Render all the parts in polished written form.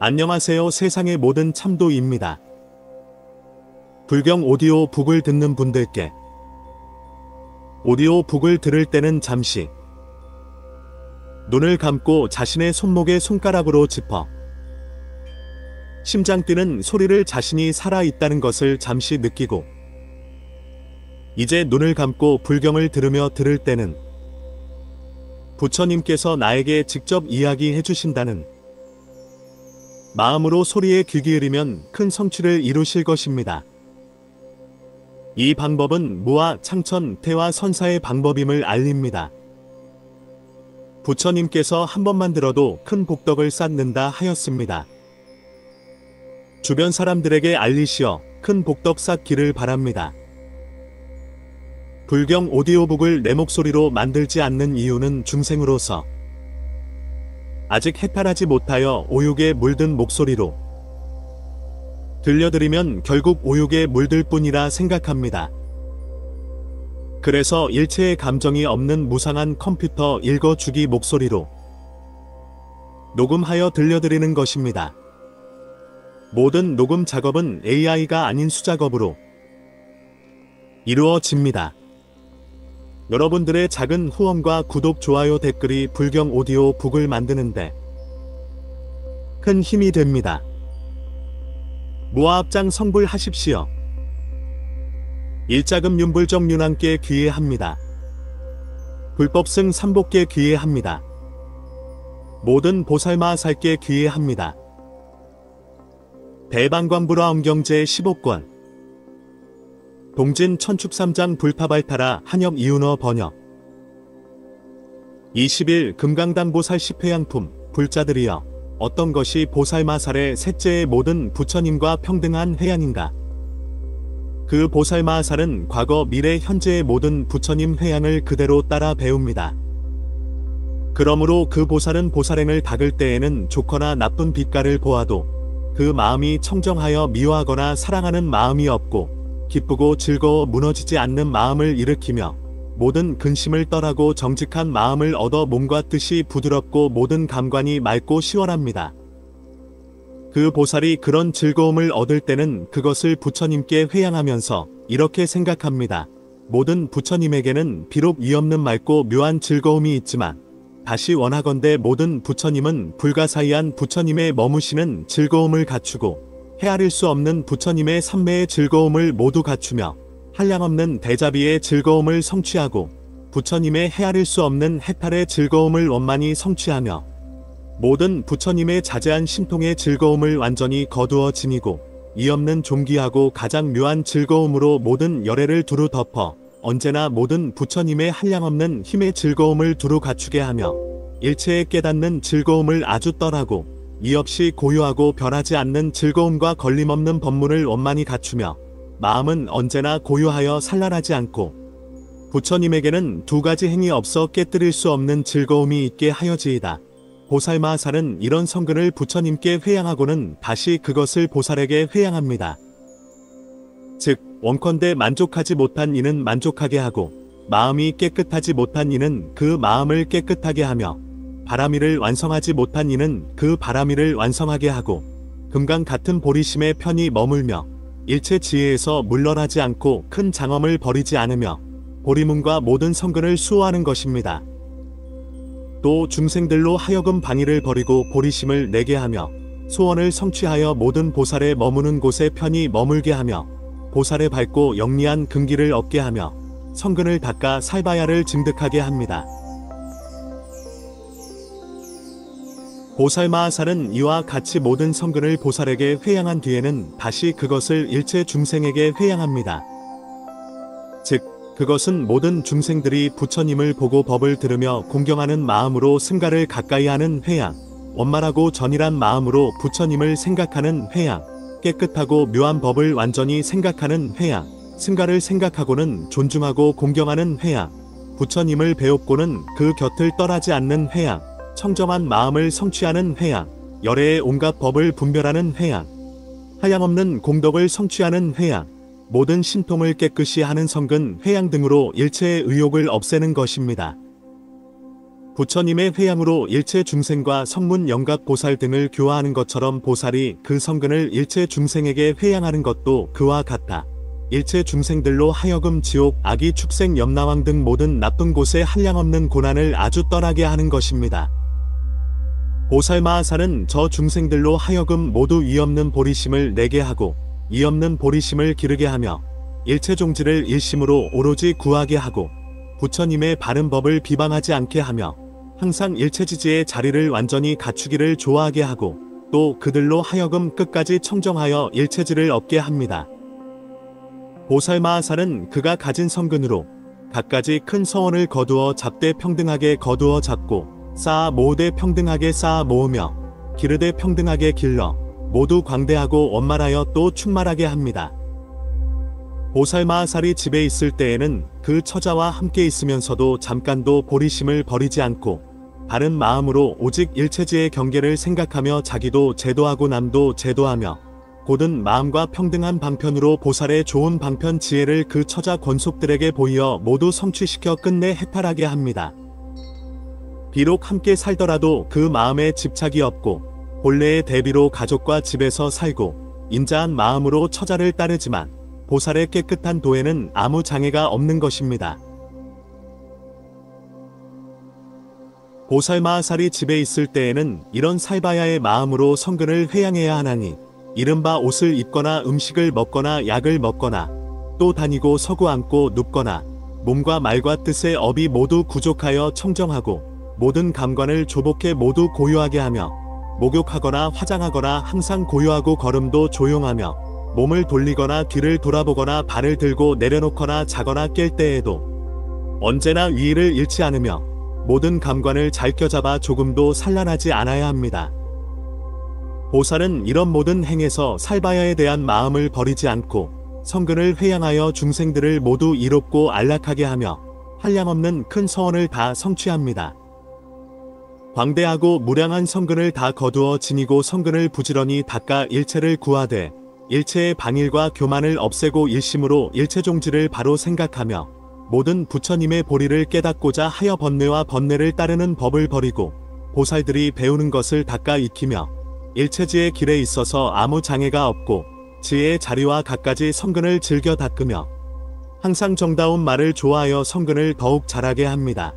안녕하세요. 세상의 모든 참도입니다. 불경 오디오 북을 듣는 분들께 오디오 북을 들을 때는 잠시 눈을 감고 자신의 손목에 손가락으로 짚어 심장 뛰는 소리를 자신이 살아있다는 것을 잠시 느끼고 이제 눈을 감고 불경을 들으며 들을 때는 부처님께서 나에게 직접 이야기해 주신다는 마음으로 소리에 귀 기울이면 큰 성취를 이루실 것입니다. 이 방법은 무아, 창천, 태화, 선사의 방법임을 알립니다. 부처님께서 한 번만 들어도 큰 복덕을 쌓는다 하였습니다. 주변 사람들에게 알리시어 큰 복덕 쌓기를 바랍니다. 불경 오디오북을 내 목소리로 만들지 않는 이유는 중생으로서 아직 해탈하지 못하여 오욕에 물든 목소리로 들려드리면 결국 오욕에 물들 뿐이라 생각합니다. 그래서 일체의 감정이 없는 무상한 컴퓨터 읽어주기 목소리로 녹음하여 들려드리는 것입니다. 모든 녹음 작업은 AI가 아닌 수작업으로 이루어집니다. 여러분들의 작은 후원과 구독, 좋아요, 댓글이 불경 오디오 북을 만드는데 큰 힘이 됩니다. 무아합장 성불하십시오. 일자금 윤불정 윤왕께 귀해합니다. 불법승 삼복께 귀해합니다. 모든 보살마살께 귀해합니다. 대방광불화 엄경제 15권 동진 천축삼장 불파발타라 한엽 이윤어 번역 20일 금강당보살 10회양품 불자들이여 어떤 것이 보살마살의 셋째의 모든 부처님과 평등한 회양인가? 그 보살마살은 과거 미래 현재의 모든 부처님 회양을 그대로 따라 배웁니다. 그러므로 그 보살은 보살행을 닦을 때에는 좋거나 나쁜 빛깔을 보아도 그 마음이 청정하여 미워하거나 사랑하는 마음이 없고 기쁘고 즐거워 무너지지 않는 마음을 일으키며 모든 근심을 떠나고 정직한 마음을 얻어 몸과 뜻이 부드럽고 모든 감관이 맑고 시원합니다. 그 보살이 그런 즐거움을 얻을 때는 그것을 부처님께 회양하면서 이렇게 생각합니다. 모든 부처님에게는 비록 이없는 맑고 묘한 즐거움이 있지만 다시 원하건대 모든 부처님은 불가사의한 부처님의 머무시는 즐거움을 갖추고 헤아릴 수 없는 부처님의 삼매의 즐거움을 모두 갖추며 한량없는 대자비의 즐거움을 성취하고 부처님의 헤아릴 수 없는 해탈의 즐거움을 원만히 성취하며 모든 부처님의 자제한 심통의 즐거움을 완전히 거두어 지니고 이없는 존귀하고 가장 묘한 즐거움으로 모든 열애를 두루 덮어 언제나 모든 부처님의 한량없는 힘의 즐거움을 두루 갖추게 하며 일체의 깨닫는 즐거움을 아주 떨하고 이 없이 고요하고 변하지 않는 즐거움과 걸림없는 법문을 원만히 갖추며 마음은 언제나 고요하여 산란하지 않고 부처님에게는 두 가지 행위 없어 깨뜨릴 수 없는 즐거움이 있게 하여지이다. 보살마살은 이런 성근을 부처님께 회양하고는 다시 그것을 보살에게 회양합니다. 즉 원컨대 만족하지 못한 이는 만족하게 하고 마음이 깨끗하지 못한 이는 그 마음을 깨끗하게 하며 바라미를 완성하지 못한 이는 그 바라미를 완성하게 하고 금강 같은 보리심에 편히 머물며 일체 지혜에서 물러나지 않고 큰 장엄을 버리지 않으며 보리문과 모든 성근을 수호하는 것입니다. 또 중생들로 하여금 방위를 버리고 보리심을 내게 하며 소원을 성취하여 모든 보살의 머무는 곳에 편히 머물게 하며 보살의 밝고 영리한 근기를 얻게 하며 성근을 닦아 살바야를 증득하게 합니다. 보살마살은 이와 같이 모든 성근을 보살에게 회양한 뒤에는 다시 그것을 일체 중생에게 회양합니다. 즉 그것은 모든 중생들이 부처님을 보고 법을 들으며 공경하는 마음으로 승가를 가까이 하는 회양, 원만하고 전일한 마음으로 부처님을 생각하는 회양, 깨끗하고 묘한 법을 완전히 생각하는 회양, 승가를 생각하고는 존중하고 공경하는 회양, 부처님을 배웁고는 그 곁을 떠나지 않는 회양, 청정한 마음을 성취하는 회양, 열애의 온갖 법을 분별하는 회양, 하양없는 공덕을 성취하는 회양, 모든 신통을 깨끗이 하는 성근 회양 등으로 일체의 의욕을 없애는 것입니다. 부처님의 회양으로 일체 중생과 성문 영각 보살 등을 교화하는 것처럼 보살이 그 성근을 일체 중생에게 회양하는 것도 그와 같다. 일체 중생들로 하여금 지옥, 악의, 축생, 염라왕 등 모든 나쁜 곳에 한량없는 고난을 아주 떠나게 하는 것입니다. 보살마하살은 저 중생들로 하여금 모두 이없는 보리심을 내게 하고 이없는 보리심을 기르게 하며 일체 종지를 일심으로 오로지 구하게 하고 부처님의 바른 법을 비방하지 않게 하며 항상 일체지지의 자리를 완전히 갖추기를 좋아하게 하고 또 그들로 하여금 끝까지 청정하여 일체지를 얻게 합니다. 보살마하살은 그가 가진 성근으로 갖가지 큰 서원을 거두어 잡되 평등하게 거두어 잡고 쌓아 모으되 평등하게 쌓아 모으며 기르되 평등하게 길러 모두 광대하고 원만하여 또 충만하게 합니다. 보살마하살이 집에 있을 때에는 그 처자와 함께 있으면서도 잠깐도 보리심을 버리지 않고 바른 마음으로 오직 일체지의 경계를 생각하며 자기도 제도하고 남도 제도하며 곧은 마음과 평등한 방편으로 보살의 좋은 방편 지혜를 그 처자 권속들에게 보이어 모두 성취시켜 끝내 해탈하게 합니다. 비록 함께 살더라도 그 마음에 집착이 없고 본래의 대비로 가족과 집에서 살고 인자한 마음으로 처자를 따르지만 보살의 깨끗한 도에는 아무 장애가 없는 것입니다. 보살마하살이 집에 있을 때에는 이런 살바야의 마음으로 성근을 회양해야 하나니 이른바 옷을 입거나 음식을 먹거나 약을 먹거나 또 다니고 서고 앉고 눕거나 몸과 말과 뜻의 업이 모두 구족하여 청정하고 모든 감관을 조복해 모두 고요하게 하며 목욕하거나 화장하거나 항상 고요하고 걸음도 조용하며 몸을 돌리거나 뒤를 돌아보거나 발을 들고 내려놓거나 자거나 깰 때에도 언제나 위의를 잃지 않으며 모든 감관을 잘 껴잡아 조금도 산란하지 않아야 합니다. 보살은 이런 모든 행에서 살바야에 대한 마음을 버리지 않고 성근을 회양하여 중생들을 모두 이롭고 안락하게 하며 한량없는 큰 서원을 다 성취합니다. 광대하고 무량한 성근을 다 거두어 지니고 성근을 부지런히 닦아 일체를 구하되 일체의 방일과 교만을 없애고 일심으로 일체종지를 바로 생각하며 모든 부처님의 보리를 깨닫고자 하여 번뇌와 번뇌를 따르는 법을 버리고 보살들이 배우는 것을 닦아 익히며 일체지의 길에 있어서 아무 장애가 없고 지혜의 자리와 갖가지 성근을 즐겨 닦으며 항상 정다운 말을 좋아하여 성근을 더욱 잘하게 합니다.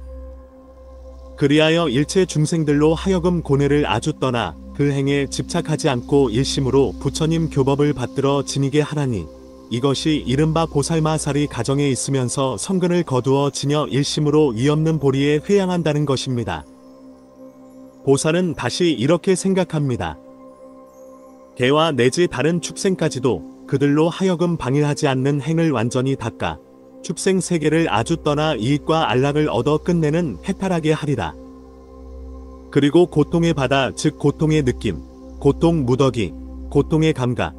그리하여 일체 중생들로 하여금 고뇌를 아주 떠나 그 행에 집착하지 않고 일심으로 부처님 교법을 받들어 지니게 하라니 이것이 이른바 보살마하살이 가정에 있으면서 성근을 거두어 지녀 일심으로 이없는 보리에 회양한다는 것입니다. 보살은 다시 이렇게 생각합니다. 개와 내지 다른 축생까지도 그들로 하여금 방일하지 않는 행을 완전히 닦아 축생 세계를 아주 떠나 이익과 안락을 얻어 끝내는 해탈하게 하리라. 그리고 고통의 바다 즉 고통의 느낌, 고통 무더기, 고통의 감각,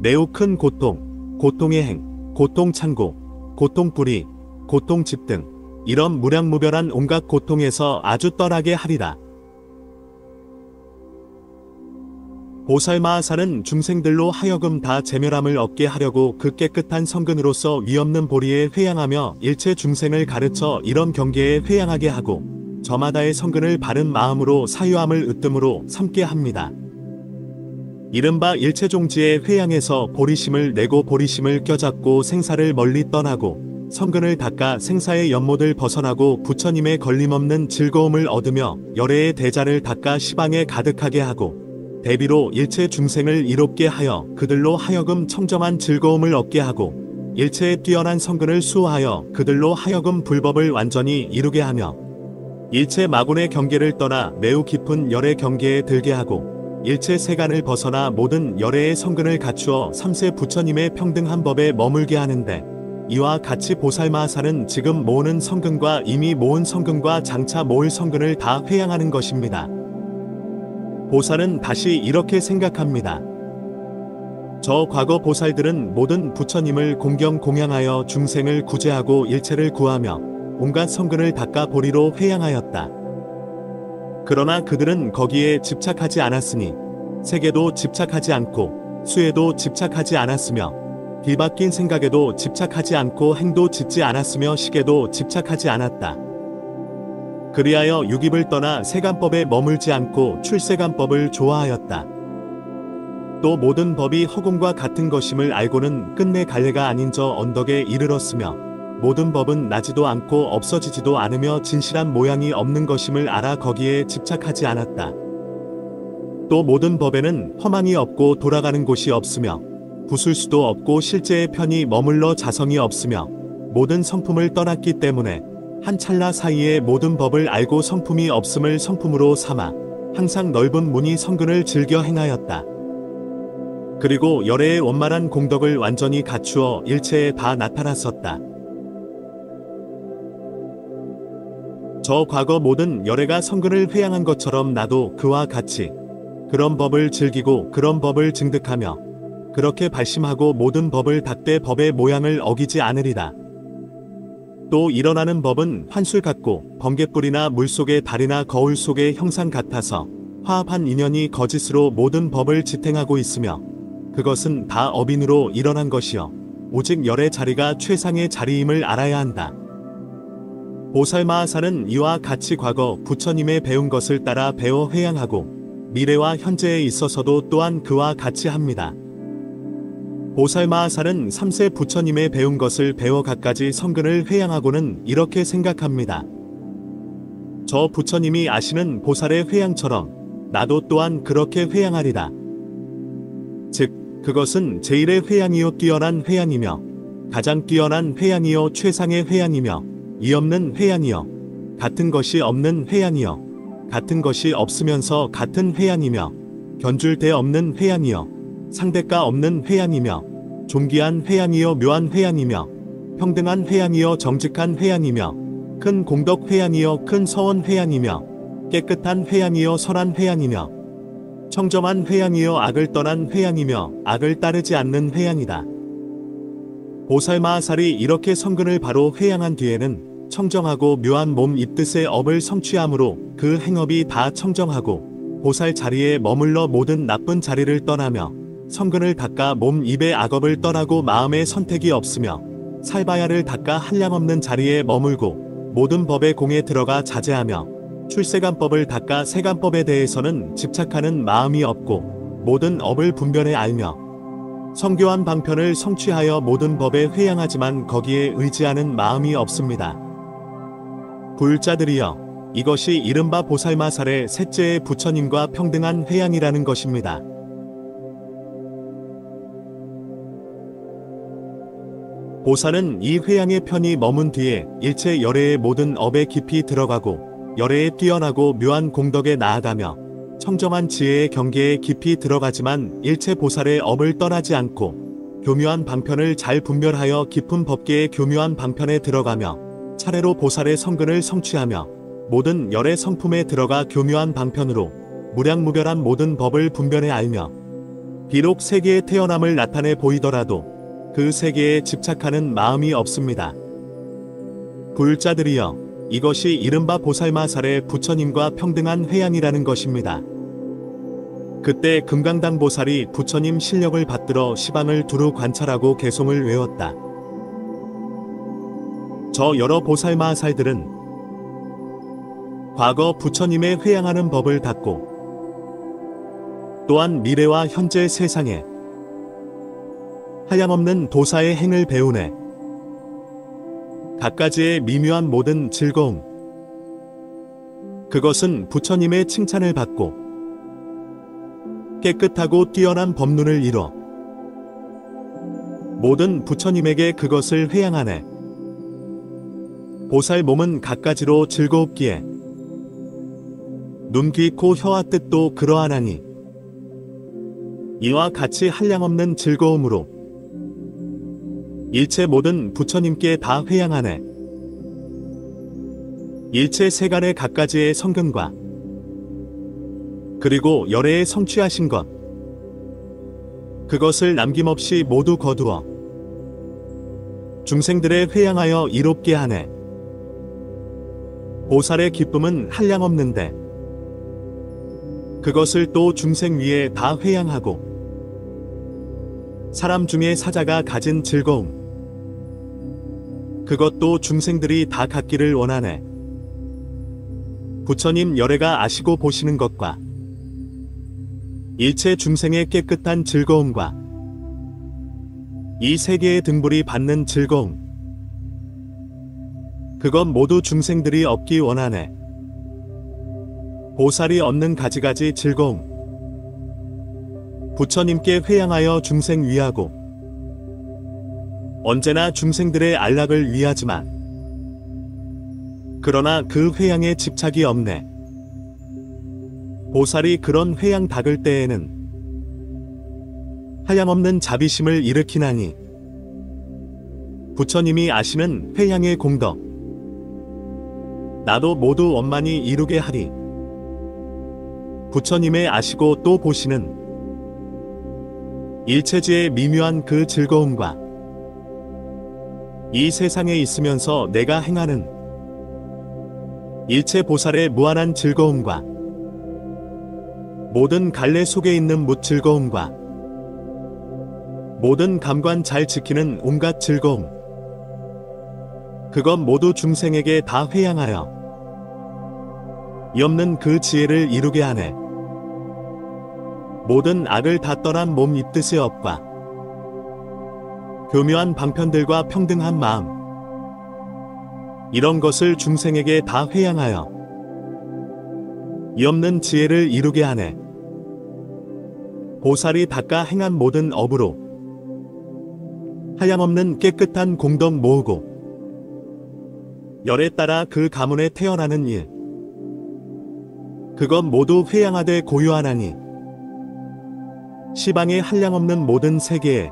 매우 큰 고통, 고통의 행, 고통 창고, 고통 뿌리, 고통 집 등 이런 무량무별한 온갖 고통에서 아주 떠나게 하리라. 보살마하살은 중생들로 하여금 다 제멸함을 얻게 하려고 그 깨끗한 성근으로서 위없는 보리에 회양하며 일체 중생을 가르쳐 이런 경계에 회양하게 하고 저마다의 성근을 바른 마음으로 사유함을 으뜸으로 삼게 합니다. 이른바 일체종지의 회양에서 보리심을 내고 보리심을 껴잡고 생사를 멀리 떠나고 성근을 닦아 생사의 연못을 벗어나고 부처님의 걸림없는 즐거움을 얻으며 열애의 대자를 닦아 시방에 가득하게 하고 대비로 일체 중생을 이롭게 하여 그들로 하여금 청정한 즐거움을 얻게 하고 일체의 뛰어난 성근을 수호하여 그들로 하여금 불법을 완전히 이루게 하며 일체 마군의 경계를 떠나 매우 깊은 열의 경계에 들게 하고 일체 세간을 벗어나 모든 열애의 성근을 갖추어 삼세 부처님의 평등한 법에 머물게 하는데 이와 같이 보살마하살은 지금 모으는 성근과 이미 모은 성근과 장차 모을 성근을 다 회양하는 것입니다. 보살은 다시 이렇게 생각합니다. 저 과거 보살들은 모든 부처님을 공경 공양하여 중생을 구제하고 일체를 구하며 온갖 성근을 닦아 보리로 회양하였다. 그러나 그들은 거기에 집착하지 않았으니 세계도 집착하지 않고 수에도 집착하지 않았으며 뒤바뀐 생각에도 집착하지 않고 행도 짓지 않았으며 식에도 집착하지 않았다. 그리하여 육입을 떠나 세간법에 머물지 않고 출세간법을 좋아하였다. 또 모든 법이 허공과 같은 것임을 알고는 끝내 갈래가 아닌 저 언덕에 이르렀으며 모든 법은 나지도 않고 없어지지도 않으며 진실한 모양이 없는 것임을 알아 거기에 집착하지 않았다. 또 모든 법에는 허망이 없고 돌아가는 곳이 없으며 부술 수도 없고 실제의 편히 머물러 자성이 없으며 모든 성품을 떠났기 때문에 한 찰나 사이에 모든 법을 알고 성품이 없음을 성품으로 삼아 항상 넓은 문이 성근을 즐겨 행하였다. 그리고 열애의 원만한 공덕을 완전히 갖추어 일체에 다 나타났었다. 저 과거 모든 열애가 성근을 회양한 것처럼 나도 그와 같이 그런 법을 즐기고 그런 법을 증득하며 그렇게 발심하고 모든 법을 닦되 법의 모양을 어기지 않으리다. 또 일어나는 법은 환술 같고 번갯불이나 물속의 달이나 거울 속의 형상 같아서 화합한 인연이 거짓으로 모든 법을 지탱하고 있으며 그것은 다 업인으로 일어난 것이요 오직 열의 자리가 최상의 자리임을 알아야 한다. 보살마하사는 이와 같이 과거 부처님의 배운 것을 따라 배워 회양하고 미래와 현재에 있어서도 또한 그와 같이 합니다. 보살마하사는 3세 부처님의 배운 것을 배워 갖가지 성근을 회양하고는 이렇게 생각합니다. 저 부처님이 아시는 보살의 회양처럼 나도 또한 그렇게 회양하리다. 즉 그것은 제일의 회양이요 뛰어난 회양이며 가장 뛰어난 회양이요 최상의 회양이며 이없는 회양이요 같은 것이 없는 회양이요 같은 것이 없으면서 같은 회양이며 견줄 데 없는 회양이요 상대가 없는 회양이며 존귀한 회양이요 묘한 회양이며 평등한 회양이요 정직한 회양이며 큰 공덕 회양이요 큰 서원 회양이며 깨끗한 회양이요 선한 회양이며 청정한 회양이요 악을 떠난 회양이며 악을 따르지 않는 회양이다. 보살마하살이 이렇게 성근을 바로 회양한 뒤에는 청정하고 묘한 몸 입뜻의 업을 성취함으로 그 행업이 다 청정하고 보살 자리에 머물러 모든 나쁜 자리를 떠나며 성근을 닦아 몸 입의 악업을 떠나고 마음의 선택이 없으며 살바야를 닦아 한량없는 자리에 머물고 모든 법의 공에 들어가 자제하며 출세간법을 닦아 세간법에 대해서는 집착하는 마음이 없고 모든 업을 분별해 알며 성교한 방편을 성취하여 모든 법에 회양하지만 거기에 의지하는 마음이 없습니다. 불자들이여 이것이 이른바 보살마살의 셋째의 부처님과 평등한 회양이라는 것입니다. 보살은 이 회양의 편히 머문 뒤에 일체 열애의 모든 업에 깊이 들어가고 열애에 뛰어나고 묘한 공덕에 나아가며 청정한 지혜의 경계에 깊이 들어가지만 일체 보살의 업을 떠나지 않고 교묘한 방편을 잘 분별하여 깊은 법계의 교묘한 방편에 들어가며 차례로 보살의 성근을 성취하며 모든 열의 성품에 들어가 교묘한 방편으로 무량무별한 모든 법을 분별해 알며 비록 세계의 태어남을 나타내 보이더라도 그 세계에 집착하는 마음이 없습니다. 불자들이여 이것이 이른바 보살마살의 부처님과 평등한 회양이라는 것입니다. 그때 금강당 보살이 부처님 실력을 받들어 시방을 두루 관찰하고 개송을 외웠다. 저 여러 보살마살들은 과거 부처님의 회양하는 법을 닦고 또한 미래와 현재 세상에 한량없는 도사의 행을 배우네. 갖가지의 미묘한 모든 즐거움 그것은 부처님의 칭찬을 받고 깨끗하고 뛰어난 법문을 이뤄 모든 부처님에게 그것을 회양하네. 보살 몸은 갖가지로 즐거웠기에 눈, 귀, 코, 혀와 뜻도 그러하나니 이와 같이 한량없는 즐거움으로 일체 모든 부처님께 다 회양하네. 일체 세간의 갖가지의 성근과 그리고 열애에 성취하신 것 그것을 남김없이 모두 거두어 중생들에 회양하여 이롭게 하네. 보살의 기쁨은 한량없는데 그것을 또 중생 위에 다 회양하고 사람 중에 사자가 가진 즐거움 그것도 중생들이 다 갖기를 원하네. 부처님 열애가 아시고 보시는 것과 일체 중생의 깨끗한 즐거움과 이 세계의 등불이 받는 즐거움, 그것 모두 중생들이 얻기 원하네. 보살이 얻는 가지가지 즐거움, 부처님께 회향하여 중생 위하고 언제나 중생들의 안락을 위하지만 그러나 그 회향에 집착이 없네. 보살이 그런 회향 닦을 때에는 하염없는 자비심을 일으키나니 부처님이 아시는 회향의 공덕, 나도 모두 원만히 이루게 하리. 부처님의 아시고 또 보시는 일체지의 미묘한 그 즐거움과 이 세상에 있으면서 내가 행하는 일체 보살의 무한한 즐거움과 모든 갈래 속에 있는 묻즐거움과 모든 감관 잘 지키는 온갖 즐거움, 그것 모두 중생에게 다 회향하여 이 없는 그 지혜를 이루게 하네. 모든 악을 다 떠난 몸 입뜻의 업과 교묘한 방편들과 평등한 마음, 이런 것을 중생에게 다 회향하여 이 없는 지혜를 이루게 하네. 보살이 닦아 행한 모든 업으로 하염없는 깨끗한 공덕 모으고 열에 따라 그 가문에 태어나는 일, 그것 모두 회향하되 고요하나니 시방에 한량없는 모든 세계에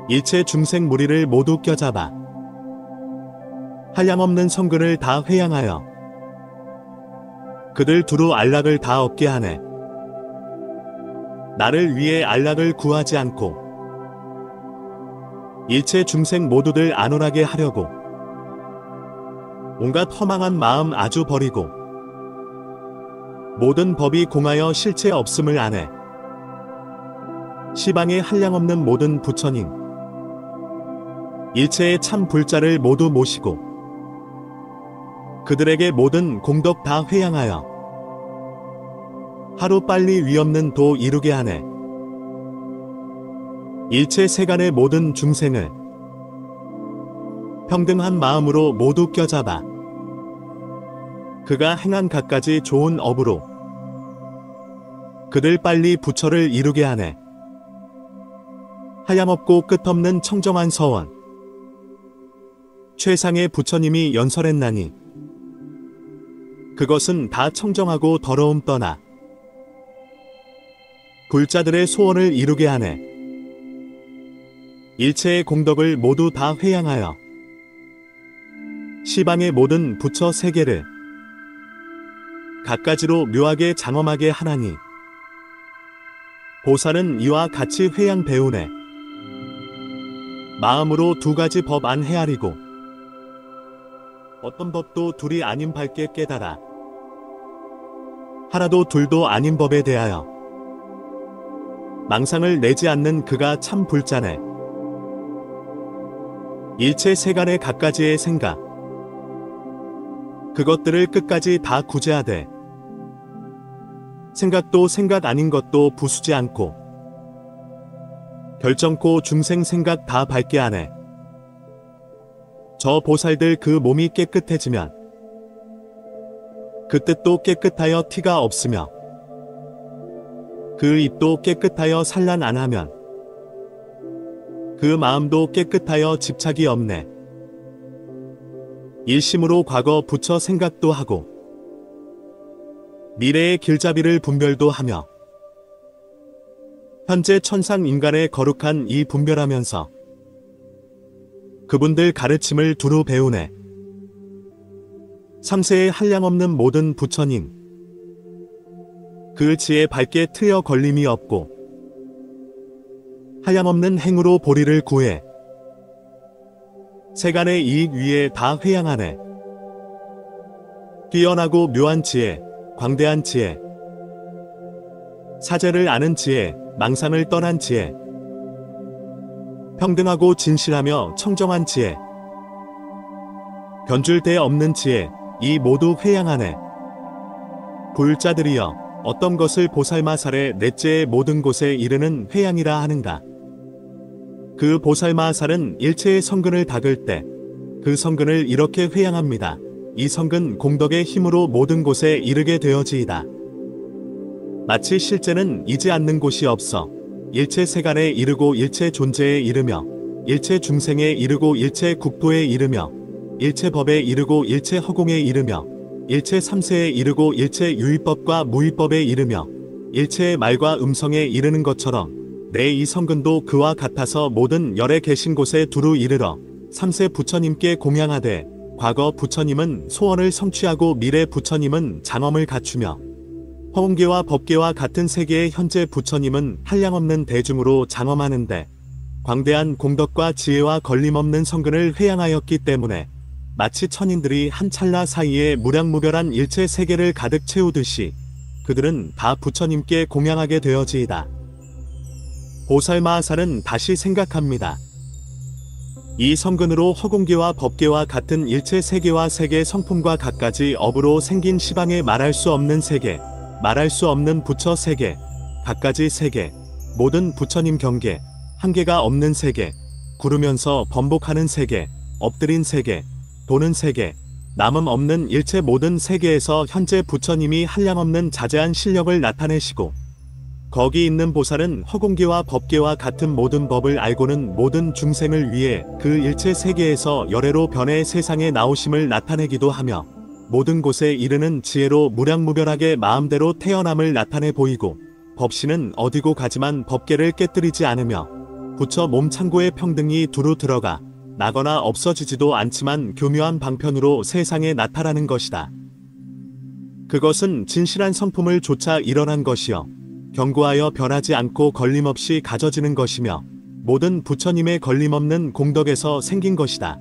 일체 중생 무리를 모두 껴잡아 한량없는 성근을 다 회향하여 그들 두루 안락을 다 얻게 하네. 나를 위해 안락을 구하지 않고 일체 중생 모두들 안온하게 하려고 온갖 허망한 마음 아주 버리고 모든 법이 공하여 실체 없음을 아네. 시방에 한량없는 모든 부처님, 일체의 참 불자를 모두 모시고 그들에게 모든 공덕 다 회향하여 하루빨리 위없는 도 이루게 하네. 일체 세간의 모든 중생을 평등한 마음으로 모두 껴잡아 그가 행한 갖가지 좋은 업으로 그들 빨리 부처를 이루게 하네. 하염없고 끝없는 청정한 서원, 최상의 부처님이 연설했나니 그것은 다 청정하고 더러움 떠나 불자들의 소원을 이루게 하네. 일체의 공덕을 모두 다 회향하여 시방의 모든 부처 세계를 갖가지로 묘하게 장엄하게 하나니 보살은 이와 같이 회향 배우네. 마음으로 두 가지 법 안 헤아리고 어떤 법도 둘이 아닌 밝게 깨달아 하나도 둘도 아닌 법에 대하여 망상을 내지 않는 그가 참 불자네. 일체 세간의 갖가지의 생각, 그것들을 끝까지 다 구제하되 생각도 생각 아닌 것도 부수지 않고 결정코 중생 생각 다 밝게 하네. 저 보살들 그 몸이 깨끗해지면 그 뜻도 깨끗하여 티가 없으며 그 입도 깨끗하여 산란 안 하면 그 마음도 깨끗하여 집착이 없네. 일심으로 과거 부처 생각도 하고 미래의 길잡이를 분별도 하며 현재 천상 인간의 거룩한 이 분별하면서 그분들 가르침을 두루 배우네. 삼세에 한량없는 모든 부처님, 그 지혜 밝게 트여 걸림이 없고 하염없는 행으로 보리를 구해 세간의 이익 위에 다 회향하네. 뛰어나고 묘한 지혜, 광대한 지혜, 사제를 아는 지혜, 망상을 떠난 지혜, 평등하고 진실하며 청정한 지혜, 견줄 데 없는 지혜, 이 모두 회양 안에. 불자들이여, 어떤 것을 보살마살의 넷째의 모든 곳에 이르는 회양이라 하는가. 그 보살마살은 일체의 성근을 닦을 때 그 성근을 이렇게 회양합니다. 이 성근 공덕의 힘으로 모든 곳에 이르게 되어지이다. 마치 실제는 이지 않는 곳이 없어 일체 세간에 이르고 일체 존재에 이르며 일체 중생에 이르고 일체 국토에 이르며 일체 법에 이르고 일체 허공에 이르며 일체 삼세에 이르고 일체 유의법과 무의법에 이르며 일체의 말과 음성에 이르는 것처럼 내 이 성근도 그와 같아서 모든 열에 계신 곳에 두루 이르러 삼세 부처님께 공양하되, 과거 부처님은 소원을 성취하고 미래 부처님은 장엄을 갖추며 허공계와 법계와 같은 세계의 현재 부처님은 한량없는 대중으로 장엄하는데 광대한 공덕과 지혜와 걸림없는 성근을 회양하였기 때문에 마치 천인들이 한 찰나 사이에 무량무별한 일체 세계를 가득 채우듯이 그들은 다 부처님께 공양하게 되어지이다. 보살마하살은 다시 생각합니다. 이 성근으로 허공계와 법계와 같은 일체 세계와 세계 성품과 갖가지 업으로 생긴 시방에 말할 수 없는 세계, 말할 수 없는 부처 세계, 갖가지 세계, 모든 부처님 경계, 한계가 없는 세계, 구르면서 번복하는 세계, 엎드린 세계, 도는 세계, 남음 없는 일체 모든 세계에서 현재 부처님이 한량없는 자제한 실력을 나타내시고 거기 있는 보살은 허공계와 법계와 같은 모든 법을 알고는 모든 중생을 위해 그 일체 세계에서 열애로 변해 세상에 나오심을 나타내기도 하며 모든 곳에 이르는 지혜로 무량무별하게 마음대로 태어남을 나타내 보이고 법신은 어디고 가지만 법계를 깨뜨리지 않으며 부처 몸 창고에 평등히 두루 들어가 나거나 없어지지도 않지만 교묘한 방편으로 세상에 나타나는 것이다. 그것은 진실한 성품을 좇아 일어난 것이여 견고하여 변하지 않고 걸림없이 가져지는 것이며 모든 부처님의 걸림없는 공덕에서 생긴 것이다.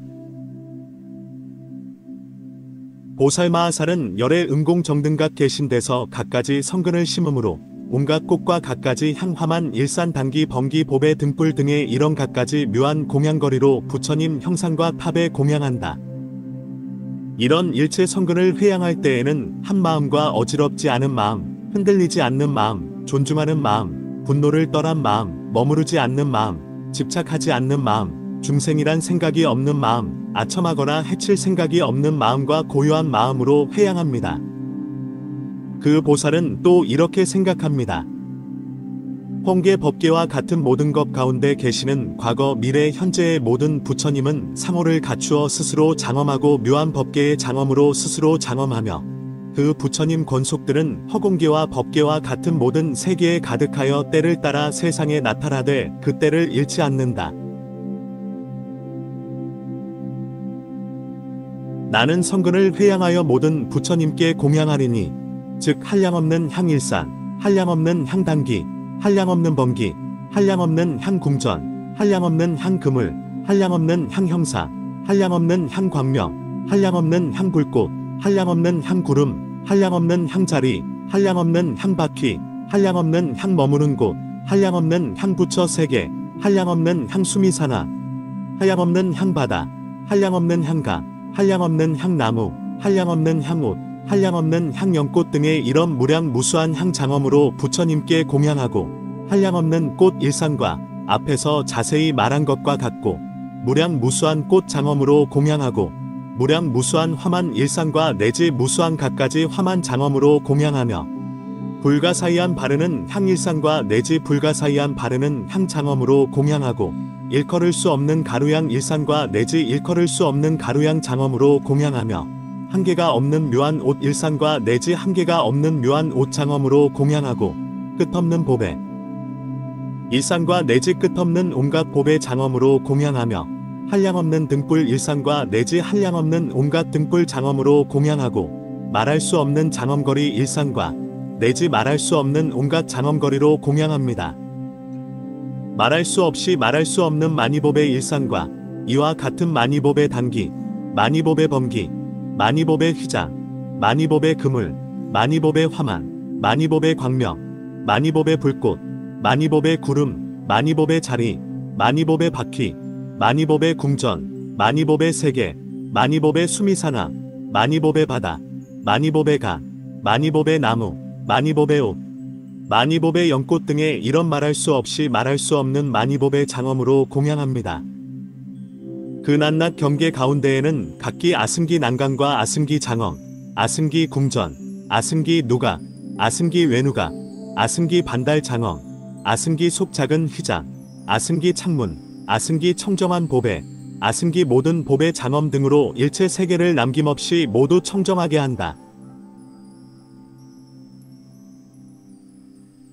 보살마하살은 열의 응공정등각 계신 데서 갖가지 성근을 심음으로 온갖 꽃과 갖가지 향화만 일산 단기 번기 보배 등불 등의 이런 갖가지 묘한 공양거리로 부처님 형상과 탑에 공양한다. 이런 일체 성근을 회양할 때에는 한 마음과 어지럽지 않은 마음, 흔들리지 않는 마음, 존중하는 마음, 분노를 떠난 마음, 머무르지 않는 마음, 집착하지 않는 마음, 중생이란 생각이 없는 마음, 아첨하거나 해칠 생각이 없는 마음과 고요한 마음으로 회양합니다. 그 보살은 또 이렇게 생각합니다. 홍계 법계와 같은 모든 것 가운데 계시는 과거 미래 현재의 모든 부처님은 상호를 갖추어 스스로 장엄하고 묘한 법계의 장엄으로 스스로 장엄하며 그 부처님 권속들은 허공계와 법계와 같은 모든 세계에 가득하여 때를 따라 세상에 나타나되 그 때를 잃지 않는다. 나는 성근을 회양하여 모든 부처님께 공양하리니 즉 한량없는 향일산, 한량없는 향단기, 한량없는 번기, 한량없는 향궁전, 한량없는 향그물, 한량없는 향형사, 한량없는 향광명, 한량없는 향불꽃, 한량없는 향구름, 한량없는 향자리, 한량없는 향바퀴, 한량없는 향 머무는 곳, 한량없는 향부처 세계, 한량없는 향수미산화, 한량없는 향바다, 한량없는 향가, 한량없는 향나무, 한량없는 향옷, 한량없는 향연꽃 등의 이런 무량무수한 향장엄으로 부처님께 공양하고 한량없는 꽃 일상과 앞에서 자세히 말한 것과 같고 무량무수한 꽃 장엄으로 공양하고 무량무수한 화만 일상과 내지 무수한 갖가지 화만 장엄으로 공양하며 불가사의한 바르는 향일상과 내지 불가사의한 바르는 향장엄으로 공양하고 일컬을 수 없는 가루향 일상과 내지 일컬을 수 없는 가루향 장엄으로 공양하며 한계가 없는 묘한 옷 일상과 내지 한계가 없는 묘한 옷 장엄으로 공양하고 끝없는 보배 일상과 내지 끝없는 온갖 보배 장엄으로 공양하며 한량없는 등불 일상과 내지 한량없는 온갖 등불 장엄으로 공양하고 말할 수 없는 장엄거리 일상과 내지 말할 수 없는 온갖 장엄거리로 공양합니다. 말할 수 없이 말할 수 없는 마니보배 일상과 이와 같은 마니보배 단기, 마니보배 범기, 마니보배 휘장, 마니보배 그물, 마니보배 화만, 마니보배 광명, 마니보배 불꽃, 마니보배 구름, 마니보배 자리, 마니보배 바퀴, 마니보배 궁전, 마니보배 세계, 마니보배 수미산화, 만이법의 바다, 만이법의 가, 만이법의 나무, 만이법의 옷, 만이법의 연꽃 등의 이런 말할 수 없이 말할 수 없는 만이법의 장엄으로 공양합니다. 그 낱낱 경계 가운데에는 각기 아승기 난강과 아승기 장엄, 아승기 궁전, 아승기 누가, 아승기 외누가, 아승기 반달 장엄, 아승기 속 작은 휘장, 아승기 창문, 아승기 청정한 보배, 아승기 모든 보배 장엄 등으로 일체 세계를 남김없이 모두 청정하게 한다.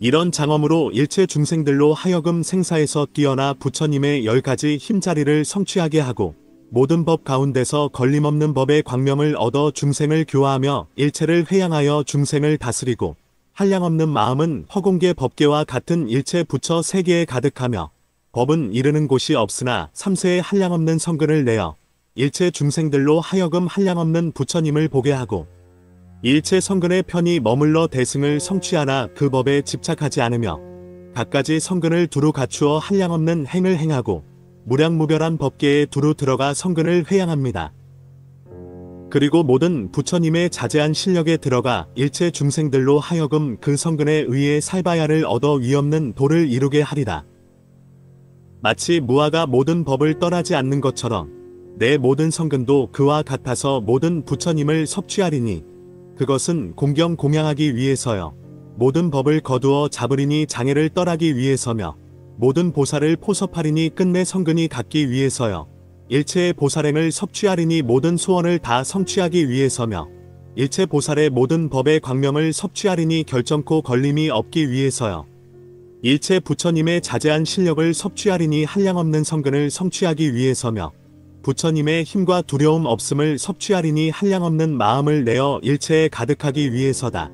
이런 장엄으로 일체 중생들로 하여금 생사에서 뛰어나 부처님의 10가지 힘자리를 성취하게 하고 모든 법 가운데서 걸림없는 법의 광명을 얻어 중생을 교화하며 일체를 회양하여 중생을 다스리고 한량없는 마음은 허공계 법계와 같은 일체 부처 세계에 가득하며 법은 이르는 곳이 없으나 삼세에 한량없는 성근을 내어 일체 중생들로 하여금 한량없는 부처님을 보게 하고 일체 성근에 편히 머물러 대승을 성취하나 그 법에 집착하지 않으며 갖가지 성근을 두루 갖추어 한량없는 행을 행하고 무량무별한 법계에 두루 들어가 성근을 회양합니다. 그리고 모든 부처님의 자제한 실력에 들어가 일체 중생들로 하여금 그 성근에 의해 살바야를 얻어 위없는 도를 이루게 하리라. 마치 무아가 모든 법을 떠나지 않는 것처럼 내 모든 성근도 그와 같아서 모든 부처님을 섭취하리니 그것은 공경 공양하기 위해서요. 모든 법을 거두어 잡으리니 장애를 떨하기 위해서며 모든 보살을 포섭하리니 끝내 성근이 갖기 위해서요. 일체의 보살행을 섭취하리니 모든 소원을 다 성취하기 위해서며 일체 보살의 모든 법의 광명을 섭취하리니 결정코 걸림이 없기 위해서요. 일체 부처님의 자제한 실력을 섭취하리니 한량없는 성근을 성취하기 위해서며 부처님의 힘과 두려움 없음을 섭취하리니 한량없는 마음을 내어 일체에 가득하기 위해서다.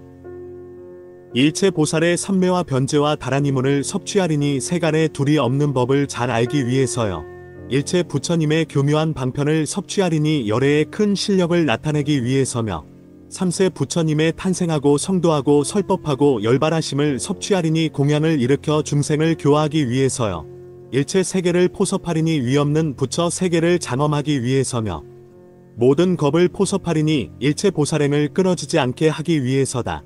일체 보살의 삼매와 변제와 다라니문을 섭취하리니 세간에 둘이 없는 법을 잘 알기 위해서요. 일체 부처님의 교묘한 방편을 섭취하리니 열애의 큰 실력을 나타내기 위해서며 삼세 부처님의 탄생하고 성도하고 설법하고 열발하심을 섭취하리니 공양을 일으켜 중생을 교화하기 위해서요. 일체 세계를 포섭하리니 위없는 부처 세계를 장엄하기 위해서며 모든 겁을 포섭하리니 일체 보살행을 끊어지지 않게 하기 위해서다.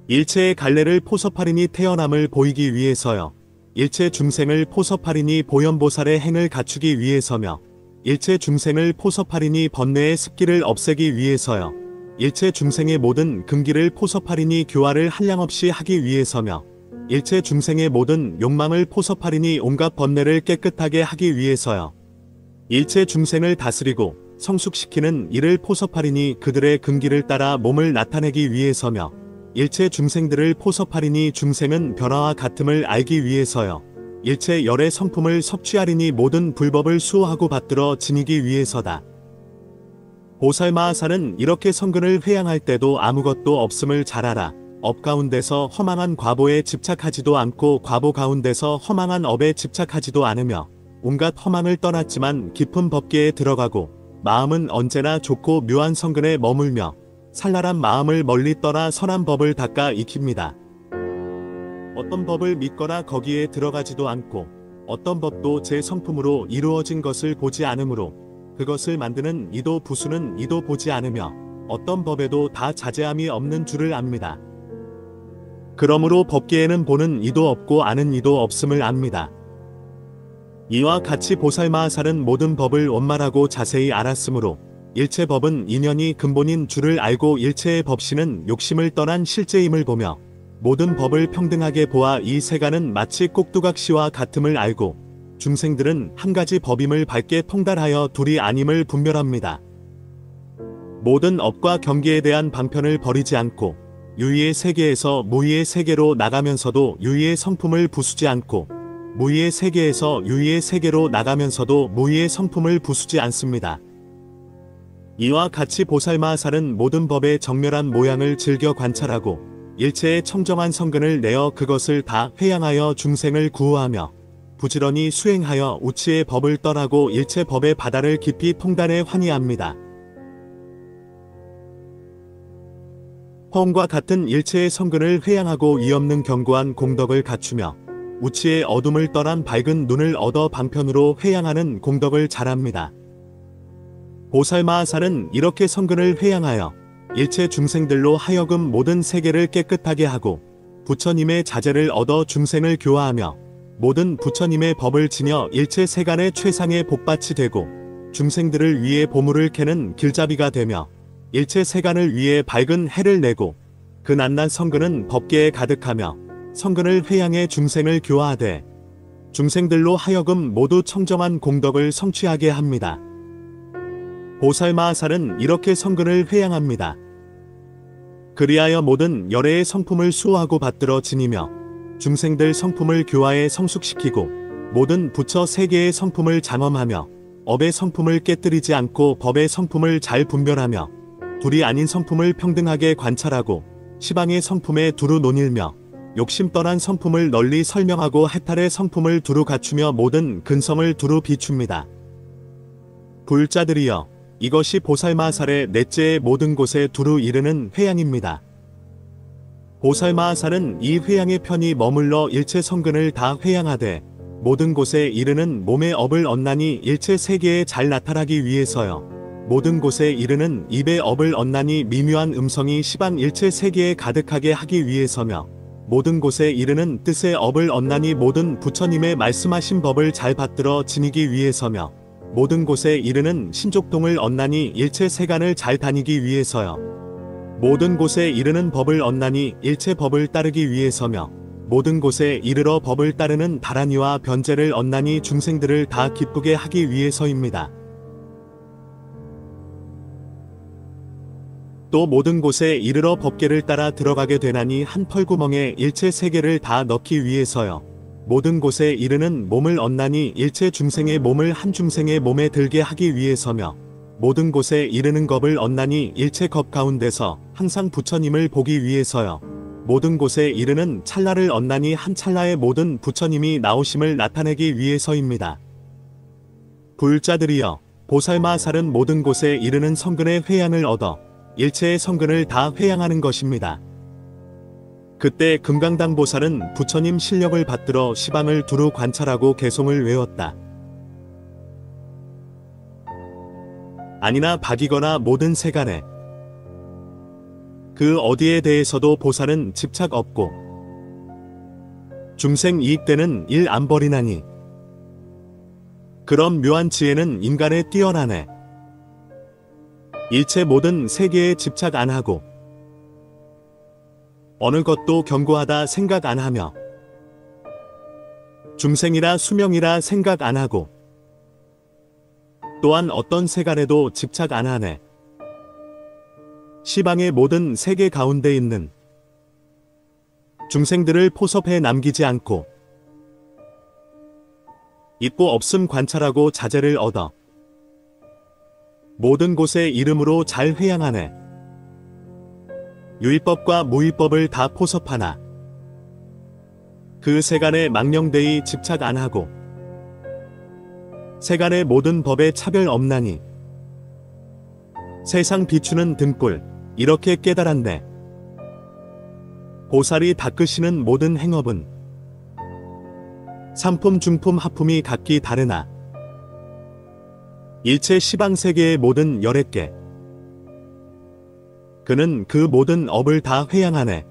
일체의 갈래를 포섭하리니 태어남을 보이기 위해서요. 일체 중생을 포섭하리니 보현보살의 행을 갖추기 위해서며 일체 중생을 포섭하리니 번뇌의 습기를 없애기 위해서요. 일체 중생의 모든 금기를 포섭하리니 교화를 한량없이 하기 위해서며 일체 중생의 모든 욕망을 포섭하리니 온갖 번뇌를 깨끗하게 하기 위해서요. 일체 중생을 다스리고 성숙시키는 이를 포섭하리니 그들의 금기를 따라 몸을 나타내기 위해서며 일체 중생들을 포섭하리니 중생은 변화와 같음을 알기 위해서요. 일체 열의 성품을 섭취하리니 모든 불법을 수호하고 받들어 지니기 위해서다. 보살마하사는 이렇게 성근을 회양할 때도 아무것도 없음을 잘 알아 업 가운데서 허망한 과보에 집착하지도 않고 과보 가운데서 허망한 업에 집착하지도 않으며 온갖 허망을 떠났지만 깊은 법계에 들어가고 마음은 언제나 좁고 묘한 성근에 머물며 산랄한 마음을 멀리 떠나 선한 법을 닦아 익힙니다. 어떤 법을 믿거나 거기에 들어가지도 않고 어떤 법도 제 성품으로 이루어진 것을 보지 않으므로 그것을 만드는 이도 부수는 이도 보지 않으며 어떤 법에도 다 자제함이 없는 줄을 압니다. 그러므로 법계에는 보는 이도 없고 아는 이도 없음을 압니다. 이와 같이 보살마하사는 모든 법을 원만하고 자세히 알았으므로 일체 법은 인연이 근본인 줄을 알고 일체의 법신은 욕심을 떠난 실제임을 보며 모든 법을 평등하게 보아 이 세간은 마치 꼭두각시와 같음을 알고 중생들은 한 가지 법임을 밝게 통달하여 둘이 아님을 분별합니다. 모든 업과 경계에 대한 방편을 버리지 않고 유의의 세계에서 무의의 세계로 나가면서도 유의의 성품을 부수지 않고 무의의 세계에서 유의의 세계로 나가면서도 무의의 성품을 부수지 않습니다. 이와 같이 보살마하사는 모든 법의 정멸한 모양을 즐겨 관찰하고 일체의 청정한 성근을 내어 그것을 다 회양하여 중생을 구호하며 부지런히 수행하여 우치의 법을 떠나고 일체 법의 바다를 깊이 통달해 환희합니다. 허음과 같은 일체의 성근을 회양하고 위없는 견고한 공덕을 갖추며 우치의 어둠을 떠난 밝은 눈을 얻어 방편으로 회양하는 공덕을 잘합니다. 보살마하살은 이렇게 성근을 회양하여 일체 중생들로 하여금 모든 세계를 깨끗하게 하고 부처님의 자재를 얻어 중생을 교화하며 모든 부처님의 법을 지녀 일체 세간의 최상의 복받이 되고 중생들을 위해 보물을 캐는 길잡이가 되며 일체 세간을 위해 밝은 해를 내고 그 낱낱 성근은 법계에 가득하며 성근을 회양해 중생을 교화하되 중생들로 하여금 모두 청정한 공덕을 성취하게 합니다. 보살마하살은 이렇게 성근을 회양합니다. 그리하여 모든 열애의 성품을 수호하고 받들어 지니며 중생들 성품을 교화해 성숙시키고 모든 부처 세계의 성품을 장엄하며 업의 성품을 깨뜨리지 않고 법의 성품을 잘 분별하며 둘이 아닌 성품을 평등하게 관찰하고 시방의 성품에 두루 논일며 욕심 떠난 성품을 널리 설명하고 해탈의 성품을 두루 갖추며 모든 근성을 두루 비춥니다. 불자들이여, 이것이 보살마하살의 넷째의 모든 곳에 두루 이르는 회양입니다. 보살마하살은 이 회양에 편히 머물러 일체 성근을 다 회양하되 모든 곳에 이르는 몸의 업을 얻나니 일체 세계에 잘 나타나기 위해서요. 모든 곳에 이르는 입의 업을 얻나니 미묘한 음성이 시방 일체 세계에 가득하게 하기 위해서며 모든 곳에 이르는 뜻의 업을 얻나니 모든 부처님의 말씀하신 법을 잘 받들어 지니기 위해서며 모든 곳에 이르는 신족동을 얻나니 일체 세간을 잘 다니기 위해서요. 모든 곳에 이르는 법을 얻나니 일체 법을 따르기 위해서며 모든 곳에 이르러 법을 따르는 다란이와 변제를 얻나니 중생들을 다 기쁘게 하기 위해서입니다. 또 모든 곳에 이르러 법계를 따라 들어가게 되나니 한 펄구멍에 일체 세계를 다 넣기 위해서요. 모든 곳에 이르는 몸을 얻나니 일체 중생의 몸을 한 중생의 몸에 들게 하기 위해서며 모든 곳에 이르는 겁을 얻나니 일체 겁 가운데서 항상 부처님을 보기 위해서요. 모든 곳에 이르는 찰나를 얻나니 한 찰나의 모든 부처님이 나오심을 나타내기 위해서입니다. 불자들이여, 보살마하살은 모든 곳에 이르는 성근의 회양을 얻어 일체의 성근을 다 회양하는 것입니다. 그때 금강당보살은 부처님 실력을 받들어 시방을 두루 관찰하고 개송을 외웠다. 아니나 박이거나 모든 세간에 그 어디에 대해서도 보살은 집착 없고 중생 이익되는 일 안 버리나니 그런 묘한 지혜는 인간에 뛰어나네. 일체 모든 세계에 집착 안 하고 어느 것도 견고하다 생각 안 하며 중생이라 수명이라 생각 안 하고 또한 어떤 세간에도 집착 안 하네. 시방의 모든 세계 가운데 있는 중생들을 포섭해 남기지 않고 있고 없음 관찰하고 자재를 얻어 모든 곳에 이름으로 잘 회양하네. 유의법과 무의법을 다 포섭하나 그 세간에 망령되이 집착 안 하고 세간의 모든 법에 차별 없나니 세상 비추는 등불 이렇게 깨달았네. 보살이 닦으시는 모든 행업은 삼품 중품 하품이 각기 다르나 일체 시방세계의 모든 열애께 그는 그 모든 업을 다 회양하네.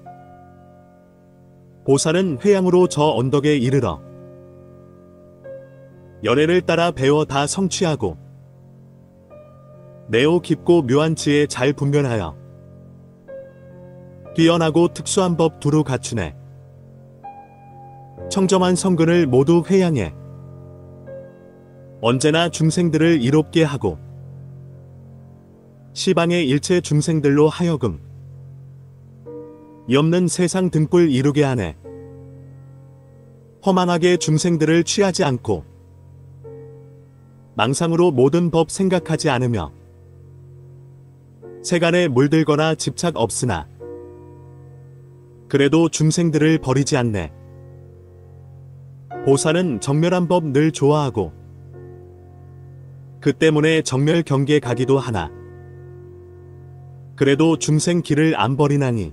보살은 회양으로 저 언덕에 이르러 열애를 따라 배워 다 성취하고 매우 깊고 묘한 지혜 잘 분별하여 뛰어나고 특수한 법 두루 갖추네. 청정한 성근을 모두 회양해 언제나 중생들을 이롭게 하고 시방의 일체 중생들로 하여금 이 없는 세상 등불 이루게 하네. 허망하게 중생들을 취하지 않고 망상으로 모든 법 생각하지 않으며 세간에 물들거나 집착 없으나 그래도 중생들을 버리지 않네. 보살은 정멸한 법 늘 좋아하고 그 때문에 정멸 경계 가기도 하나 그래도 중생 길을 안 버리나니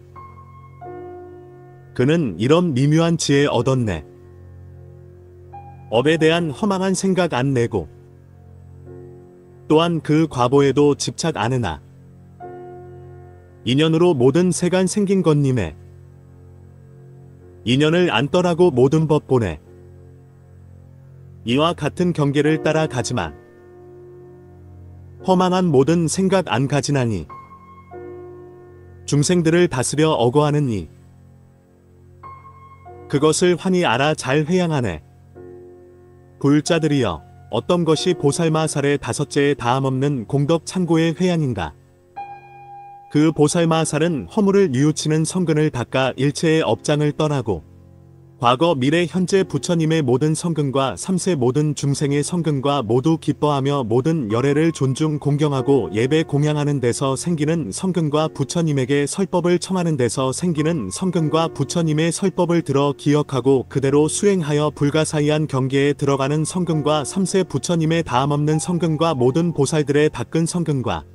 그는 이런 미묘한 지혜 얻었네. 업에 대한 허망한 생각 안 내고 또한 그 과보에도 집착 않으나 인연으로 모든 세간 생긴 것님에 인연을 안 떠나고 모든 법 보내 이와 같은 경계를 따라 가지만 허망한 모든 생각 안 가지나니 중생들을 다스려 어거하는 이 그것을 환히 알아 잘 회양하네. 불자들이여 어떤 것이 보살마살의 다섯째에 다함없는 공덕 창고의 회양인가. 그 보살마살은 허물을 뉘우치는 성근을 닦아 일체의 업장을 떠나고 과거 미래 현재 부처님의 모든 성근과 삼세 모든 중생의 성근과 모두 기뻐하며 모든 열애를 존중 공경하고 예배 공양하는 데서 생기는 성근과 부처님에게 설법을 청하는 데서 생기는 성근과 부처님의 설법을 들어 기억하고 그대로 수행하여 불가사의한 경계에 들어가는 성근과 삼세 부처님의 다함없는 성근과 모든 보살들의 닦은 성근과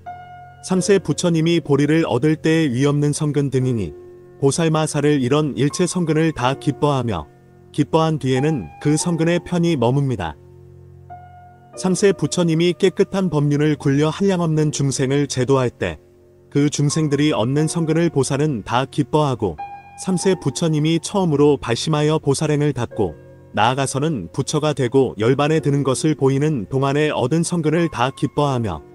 삼세 부처님이 보리를 얻을 때의 위없는 성근 등이니 보살마살을 이런 일체 성근을 다 기뻐하며 기뻐한 뒤에는 그 성근에 편히 머뭅니다. 삼세 부처님이 깨끗한 법륜을 굴려 한량없는 중생을 제도할 때 그 중생들이 얻는 성근을 보살은 다 기뻐하고 삼세 부처님이 처음으로 발심하여 보살행을 닦고 나아가서는 부처가 되고 열반에 드는 것을 보이는 동안에 얻은 성근을 다 기뻐하며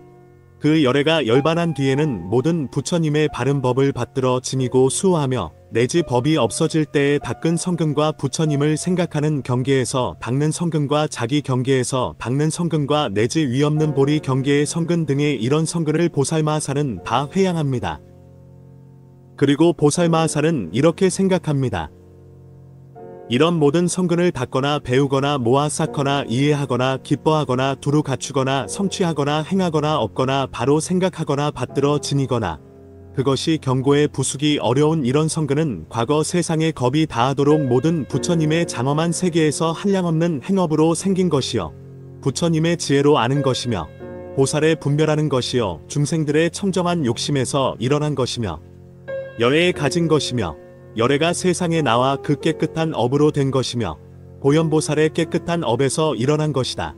그 열애가 열반한 뒤에는 모든 부처님의 바른 법을 받들어 지니고 수호하며 내지 법이 없어질 때에 닦은 성근과 부처님을 생각하는 경계에서 닦는 성근과 자기 경계에서 닦는 성근과 내지 위없는 보리 경계의 성근 등의 이런 성근을 보살마살은 다 회양합니다. 그리고 보살마살은 이렇게 생각합니다. 이런 모든 성근을 닦거나 배우거나 모아 쌓거나 이해하거나 기뻐하거나 두루 갖추거나 성취하거나 행하거나 얻거나 바로 생각하거나 받들어 지니거나 그것이 경고에 부수기 어려운 이런 성근은 과거 세상에 겁이 다하도록 모든 부처님의 장엄한 세계에서 한량없는 행업으로 생긴 것이요 부처님의 지혜로 아는 것이며 보살에 분별하는 것이요 중생들의 청정한 욕심에서 일어난 것이며 열애에 가진 것이며 열애가 세상에 나와 그 깨끗한 업으로 된 것이며 보현보살의 깨끗한 업에서 일어난 것이다.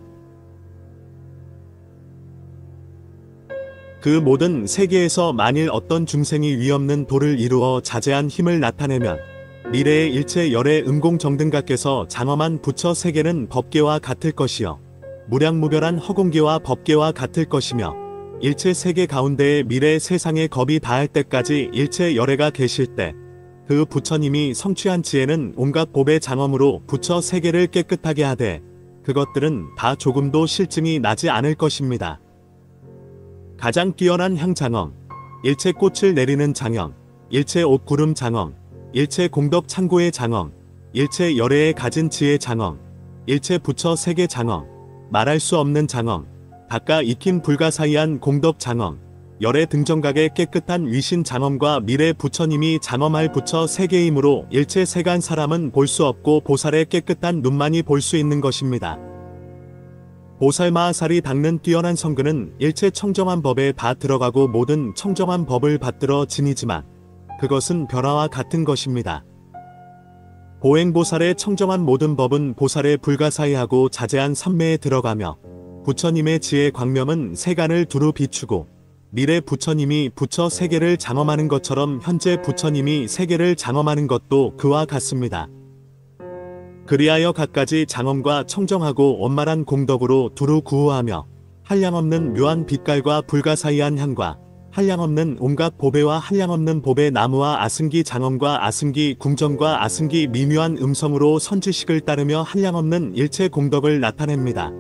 그 모든 세계에서 만일 어떤 중생이 위없는 도를 이루어 자제한 힘을 나타내면 미래의 일체 열애 음공정등각께서 장엄한 부처 세계는 법계와 같을 것이요 무량무별한 허공계와 법계와 같을 것이며 일체 세계 가운데에 미래 세상에 겁이 닿을 때까지 일체 열애가 계실 때 그 부처님이 성취한 지혜는 온갖 법의 장엄으로 부처 세계를 깨끗하게 하되 그것들은 다 조금도 실증이 나지 않을 것입니다. 가장 뛰어난 향 장엄, 일체 꽃을 내리는 장엄, 일체 옷 구름 장엄, 일체 공덕 창고의 장엄, 일체 열애에 가진 지혜 장엄, 일체 부처 세계 장엄, 말할 수 없는 장엄, 닦아 익힌 불가사의한 공덕 장엄, 열애 등정각의 깨끗한 위신 장엄과 미래 부처님이 장엄할 부처 세계이므로 일체 세간 사람은 볼 수 없고 보살의 깨끗한 눈만이 볼 수 있는 것입니다. 보살마살이 닦는 뛰어난 성근은 일체 청정한 법에 다 들어가고 모든 청정한 법을 받들어 지니지만 그것은 변화와 같은 것입니다. 보행보살의 청정한 모든 법은 보살의 불가사의하고 자제한 삼매에 들어가며 부처님의 지혜 광명은 세간을 두루 비추고 미래 부처님이 부처 세계를 장엄하는 것처럼 현재 부처님이 세계를 장엄하는 것도 그와 같습니다. 그리하여 갖가지 장엄과 청정하고 원만한 공덕으로 두루 구호하며 한량없는 묘한 빛깔과 불가사의한 향과 한량없는 온갖 보배와 한량없는 보배 나무와 아승기 장엄과 아승기 궁정과 아승기 미묘한 음성으로 선지식을 따르며 한량없는 일체 공덕을 나타냅니다.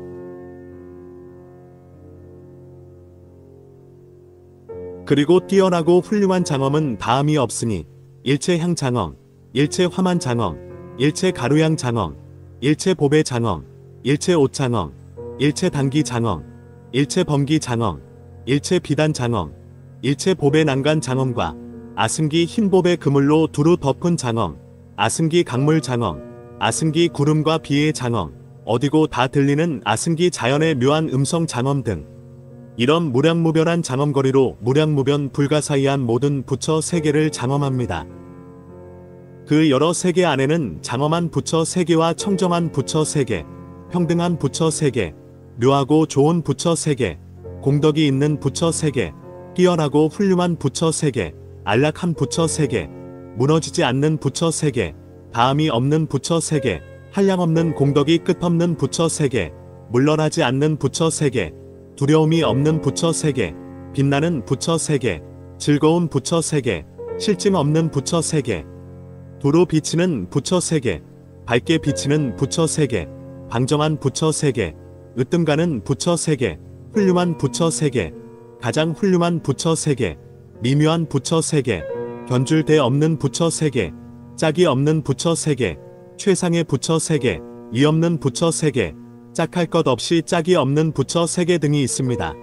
그리고 뛰어나고 훌륭한 장엄은 다음이 없으니 일체 향 장엄, 일체 화만 장엄, 일체 가루향 장엄, 일체 보배 장엄, 일체 옷 장엄, 일체 단기 장엄, 일체 범기 장엄, 일체 비단 장엄, 일체 보배 난간 장엄과 아승기 흰 보배 그물로 두루 덮은 장엄, 아승기 강물 장엄, 아승기 구름과 비의 장엄, 어디고 다 들리는 아승기 자연의 묘한 음성 장엄 등 이런 무량무변한 장엄거리로 무량무변 불가사의한 모든 부처 세계를 장엄합니다. 그 여러 세계 안에는 장엄한 부처 세계와 청정한 부처 세계, 평등한 부처 세계, 묘하고 좋은 부처 세계, 공덕이 있는 부처 3개, 뛰어나고 훌륭한 부처 3개, 안락한 부처 3개, 무너지지 않는 부처 3개, 다함이 없는 부처 3개, 한량없는 공덕이 끝없는 부처 3개, 물러나지 않는 부처 3개, 두려움이 없는 부처 3개, 빛나는 부처 3개, 즐거운 부처 3개, 실증 없는 부처 3개, 도로 비치는 부처 3개, 밝게 비치는 부처 3개, 방정한 부처 3개, 으뜸가는 부처 3개, 훌륭한 부처 3개, 가장 훌륭한 부처 3개, 미묘한 부처 3개, 견줄 데 없는 부처 3개, 짝이 없는 부처 3개, 최상의 부처 3개, 이 없는 부처 3개, 짝할 것 없이 짝이 없는 부처 3개 등이 있습니다.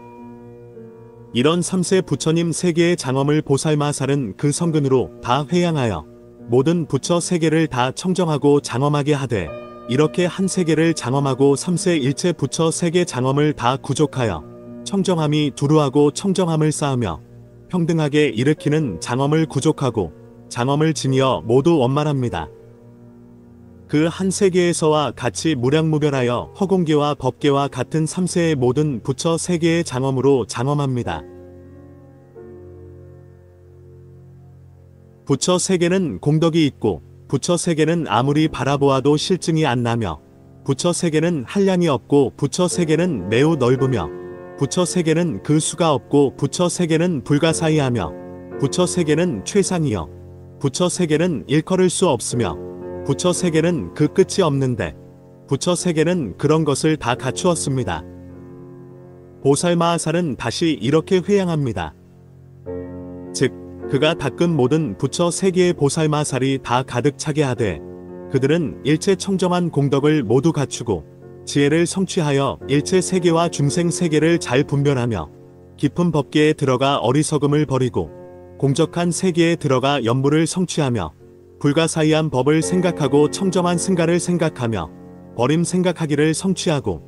이런 3세 부처님 3개의 장엄을 보살마살은 그 성근으로 다 회양하여 모든 부처 3개를 다 청정하고 장엄하게 하되, 이렇게 한 세계를 장엄하고 3세 일체 부처 3개 장엄을 다 구족하여 청정함이 두루하고 청정함을 쌓으며 평등하게 일으키는 장엄을 구족하고 장엄을 지니어 모두 원만합니다. 그 한 세계에서와 같이 무량무별하여 허공계와 법계와 같은 3세의 모든 부처 3개의 장엄으로 장엄합니다. 부처 3개는 공덕이 있고 부처 3개는 아무리 바라보아도 실증이 안 나며 부처 3개는 한량이 없고 부처 3개는 매우 넓으며 부처 3개는 그 수가 없고 부처 3개는 불가사의하며 부처 3개는 최상이여 부처 3개는 일컬을 수 없으며 부처 3개는 그 끝이 없는데 부처 3개는 그런 것을 다 갖추었습니다. 보살마하살은 다시 이렇게 회양합니다. 즉 그가 닦은 모든 부처 3개의 보살마살이 다 가득 차게 하되 그들은 일체 청정한 공덕을 모두 갖추고 지혜를 성취하여 일체 세계와 중생 세계를 잘 분별하며 깊은 법계에 들어가 어리석음을 버리고 공적한 세계에 들어가 연부를 성취하며 불가사의한 법을 생각하고 청정한 승가를 생각하며 버림 생각하기를 성취하고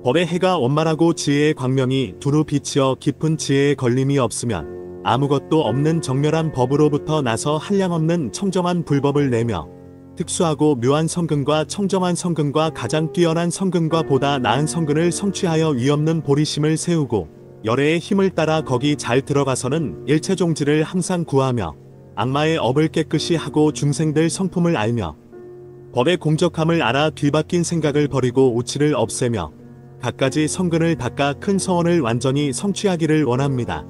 법의 해가 원만하고 지혜의 광명이 두루 비치어 깊은 지혜에 걸림이 없으면 아무것도 없는 정멸한 법으로부터 나서 한량없는 청정한 불법을 내며 특수하고 묘한 성근과 청정한 성근과 가장 뛰어난 성근과 보다 나은 성근을 성취하여 위없는 보리심을 세우고 열애의 힘을 따라 거기 잘 들어가서는 일체종지를 항상 구하며 악마의 업을 깨끗이 하고 중생들 성품을 알며 법의 공적함을 알아 뒤바뀐 생각을 버리고 우치를 없애며 갖가지 성근을 닦아 큰 서원을 완전히 성취하기를 원합니다.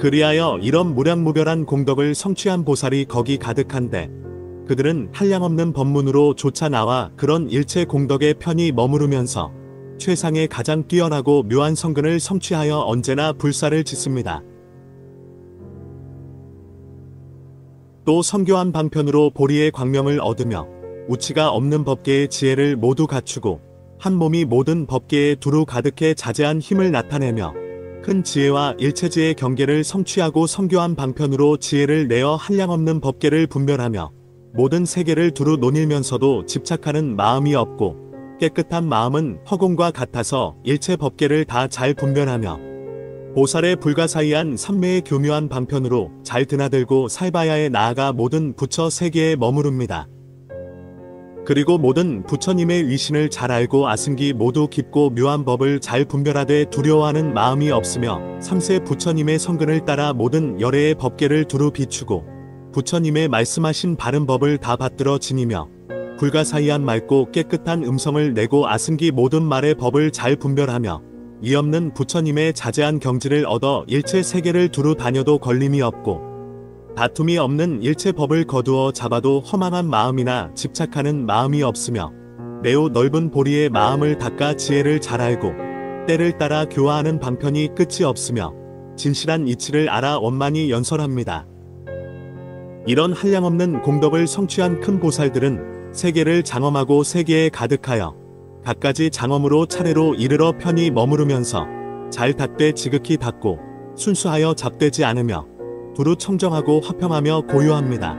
그리하여 이런 무량무별한 공덕을 성취한 보살이 거기 가득한데 그들은 한량없는 법문으로 조차 나와 그런 일체 공덕에 편히 머무르면서 최상의 가장 뛰어나고 묘한 성근을 성취하여 언제나 불사를 짓습니다. 또 성교한 방편으로 보리의 광명을 얻으며 우치가 없는 법계의 지혜를 모두 갖추고 한 몸이 모든 법계에 두루 가득해 자제한 힘을 나타내며 큰 지혜와 일체지의 경계를 성취하고 성교한 방편으로 지혜를 내어 한량없는 법계를 분별하며 모든 세계를 두루 논일면서도 집착하는 마음이 없고 깨끗한 마음은 허공과 같아서 일체 법계를 다 잘 분별하며 보살의 불가사의한 삼매의 교묘한 방편으로 잘 드나들고 살바야에 나아가 모든 부처 세계에 머무릅니다. 그리고 모든 부처님의 위신을 잘 알고 아승기 모두 깊고 묘한 법을 잘 분별하되 두려워하는 마음이 없으며 3세 부처님의 성근을 따라 모든 열애의 법계를 두루 비추고 부처님의 말씀하신 바른 법을 다 받들어 지니며 불가사의한 맑고 깨끗한 음성을 내고 아승기 모든 말의 법을 잘 분별하며 이 없는 부처님의 자제한 경지를 얻어 일체 세계를 두루 다녀도 걸림이 없고 다툼이 없는 일체 법을 거두어 잡아도 허망한 마음이나 집착하는 마음이 없으며 매우 넓은 보리의 마음을 닦아 지혜를 잘 알고 때를 따라 교화하는 방편이 끝이 없으며 진실한 이치를 알아 원만히 연설합니다. 이런 한량없는 공덕을 성취한 큰 보살들은 세계를 장엄하고 세계에 가득하여 갖가지 장엄으로 차례로 이르러 편히 머무르면서 잘 닦되 지극히 닦고 순수하여 잡되지 않으며 두루 청정하고 화평하며 고요합니다.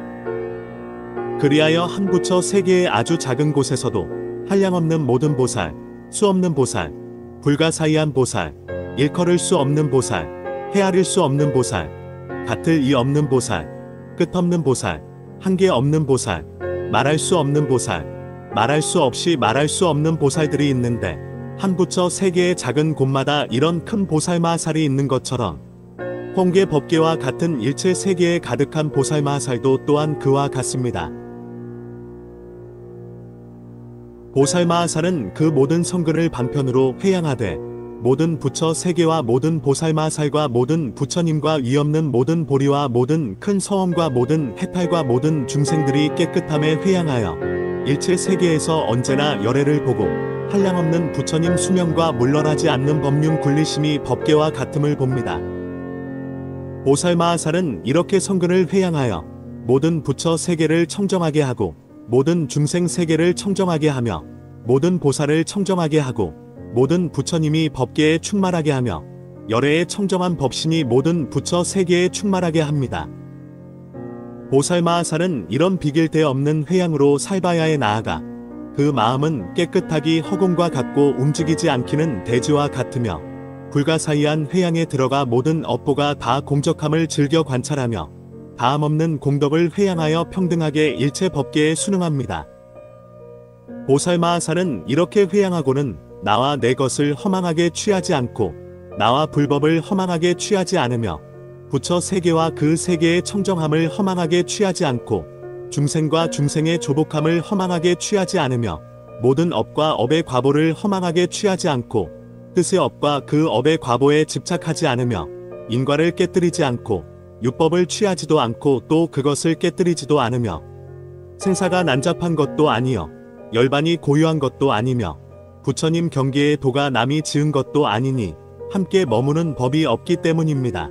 그리하여 한 부처 세계의 아주 작은 곳에서도 한량없는 모든 보살, 수없는 보살, 불가사의한 보살, 일컬을 수 없는 보살, 헤아릴 수 없는 보살, 같을 이 없는 보살, 끝없는 보살, 한계 없는 보살, 말할 수 없는 보살, 말할 수 없이 말할 수 없는 보살들이 있는데 한 부처 세계의 작은 곳마다 이런 큰 보살마살이 있는 것처럼 홍계 법계와 같은 일체 세계에 가득한 보살마살도 또한 그와 같습니다. 보살마살은 그 모든 성근을 방편으로 회양하되 모든 부처 세계와 모든 보살마살과 모든 부처님과 위없는 모든 보리와 모든 큰 서엄과 모든 해탈과 모든 중생들이 깨끗함에 회양하여 일체 세계에서 언제나 열애를 보고 한량없는 부처님 수명과 물러나지 않는 법륜 굴리심이 법계와 같음을 봅니다. 보살마살은 이렇게 성근을 회양하여 모든 부처 세계를 청정하게 하고 모든 중생 세계를 청정하게 하며 모든 보살을 청정하게 하고 모든 부처님이 법계에 충만하게 하며 열애의 청정한 법신이 모든 부처 세계에 충만하게 합니다. 보살마살은 이런 비길 데 없는 회양으로 살바야에 나아가 그 마음은 깨끗하기 허공과 같고 움직이지 않기는 대지와 같으며 불가사의한 회양에 들어가 모든 업보가 다 공적함을 즐겨 관찰하며 다함없는 공덕을 회양하여 평등하게 일체 법계에 순응합니다. 보살마살은 이렇게 회양하고는 나와 내 것을 허망하게 취하지 않고 나와 불법을 허망하게 취하지 않으며 부처 세계와 그 세계의 청정함을 허망하게 취하지 않고 중생과 중생의 조복함을 허망하게 취하지 않으며 모든 업과 업의 과보를 허망하게 취하지 않고 뜻의 업과 그 업의 과보에 집착하지 않으며 인과를 깨뜨리지 않고 유법을 취하지도 않고 또 그것을 깨뜨리지도 않으며 생사가 난잡한 것도 아니여 열반이 고유한 것도 아니며 부처님 경계의 도가 남이 지은 것도 아니니 함께 머무는 법이 없기 때문입니다.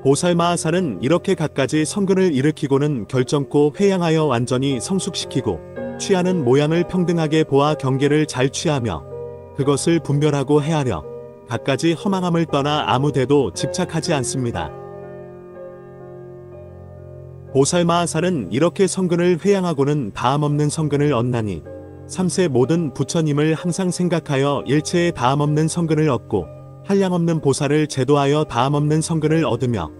보살마살은 이렇게 갖가지 성근을 일으키고는 결정코 회양하여 완전히 성숙시키고 취하는 모양을 평등하게 보아 경계를 잘 취하며 그것을 분별하고 헤아려 갖가지 허망함을 떠나 아무데도 집착하지 않습니다. 보살마살은 이렇게 성근을 회양하고는 다함없는 성근을 얻나니 삼세 모든 부처님을 항상 생각하여 일체의 다함없는 성근을 얻고 한량없는 보살을 제도하여 다함없는 성근을 얻으며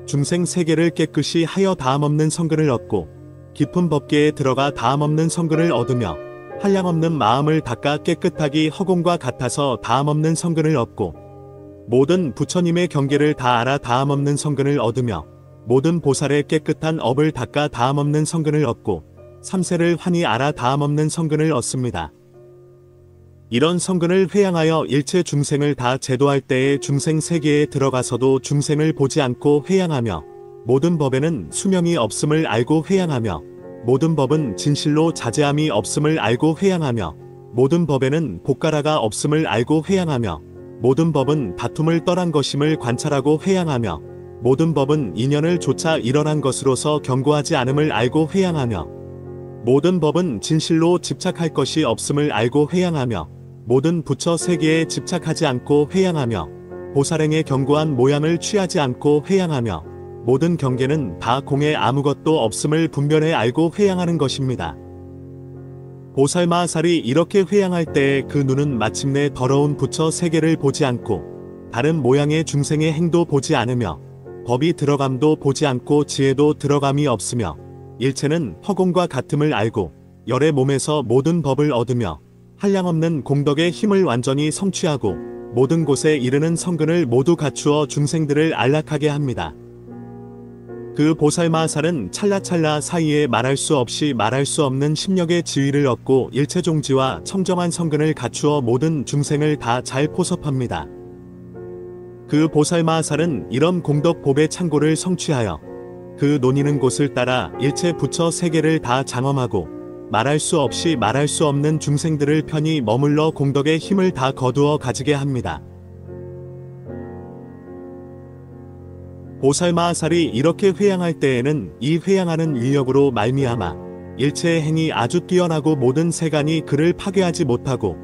중생 세계를 깨끗이 하여 다함없는 성근을 얻고 깊은 법계에 들어가 다함없는 성근을 얻으며 한량없는 마음을 닦아 깨끗하기 허공과 같아서 다함없는 성근을 얻고 모든 부처님의 경계를 다 알아 다함없는 성근을 얻으며 모든 보살의 깨끗한 업을 닦아 다함없는 성근을 얻고 삼세를 환히 알아 다함없는 성근을 얻습니다. 이런 성근을 회양하여 일체 중생을 다 제도할 때에 중생 세계에 들어가서도 중생을 보지 않고 회양하며 모든 법에는 수명이 없음을 알고 회양하며 모든 법은 진실로 자제함이 없음을 알고 회양하며 모든 법에는 복가라가 없음을 알고 회양하며 모든 법은 다툼을 떠난 것임을 관찰하고 회양하며 모든 법은 인연을 조차 일어난 것으로서 경고하지 않음을 알고 회양하며 모든 법은 진실로 집착할 것이 없음을 알고 회양하며 모든 부처 세계에 집착하지 않고 회양하며 보살행의 견고한 모양을 취하지 않고 회양하며 모든 경계는 다 공에 아무것도 없음을 분별해 알고 회양하는 것입니다. 보살마살이 이렇게 회양할 때에 그 눈은 마침내 더러운 부처 세계를 보지 않고 다른 모양의 중생의 행도 보지 않으며 법이 들어감도 보지 않고 지혜도 들어감이 없으며 일체는 허공과 같음을 알고 열의 몸에서 모든 법을 얻으며 한량없는 공덕의 힘을 완전히 성취하고 모든 곳에 이르는 성근을 모두 갖추어 중생들을 안락하게 합니다. 그 보살마살은 찰나찰나 사이에 말할 수 없이 말할 수 없는 심력의 지위를 얻고 일체종지와 청정한 성근을 갖추어 모든 중생을 다 잘 포섭합니다. 그 보살마살은 이런 공덕 법의 창고를 성취하여 그 논이는 곳을 따라 일체 부처 세계를 다 장엄하고 말할 수 없이 말할 수 없는 중생들을 편히 머물러 공덕의 힘을 다 거두어 가지게 합니다. 보살마살이 이렇게 회양할 때에는 이 회양하는 위력으로 말미암아 일체의 행이 아주 뛰어나고 모든 세간이 그를 파괴하지 못하고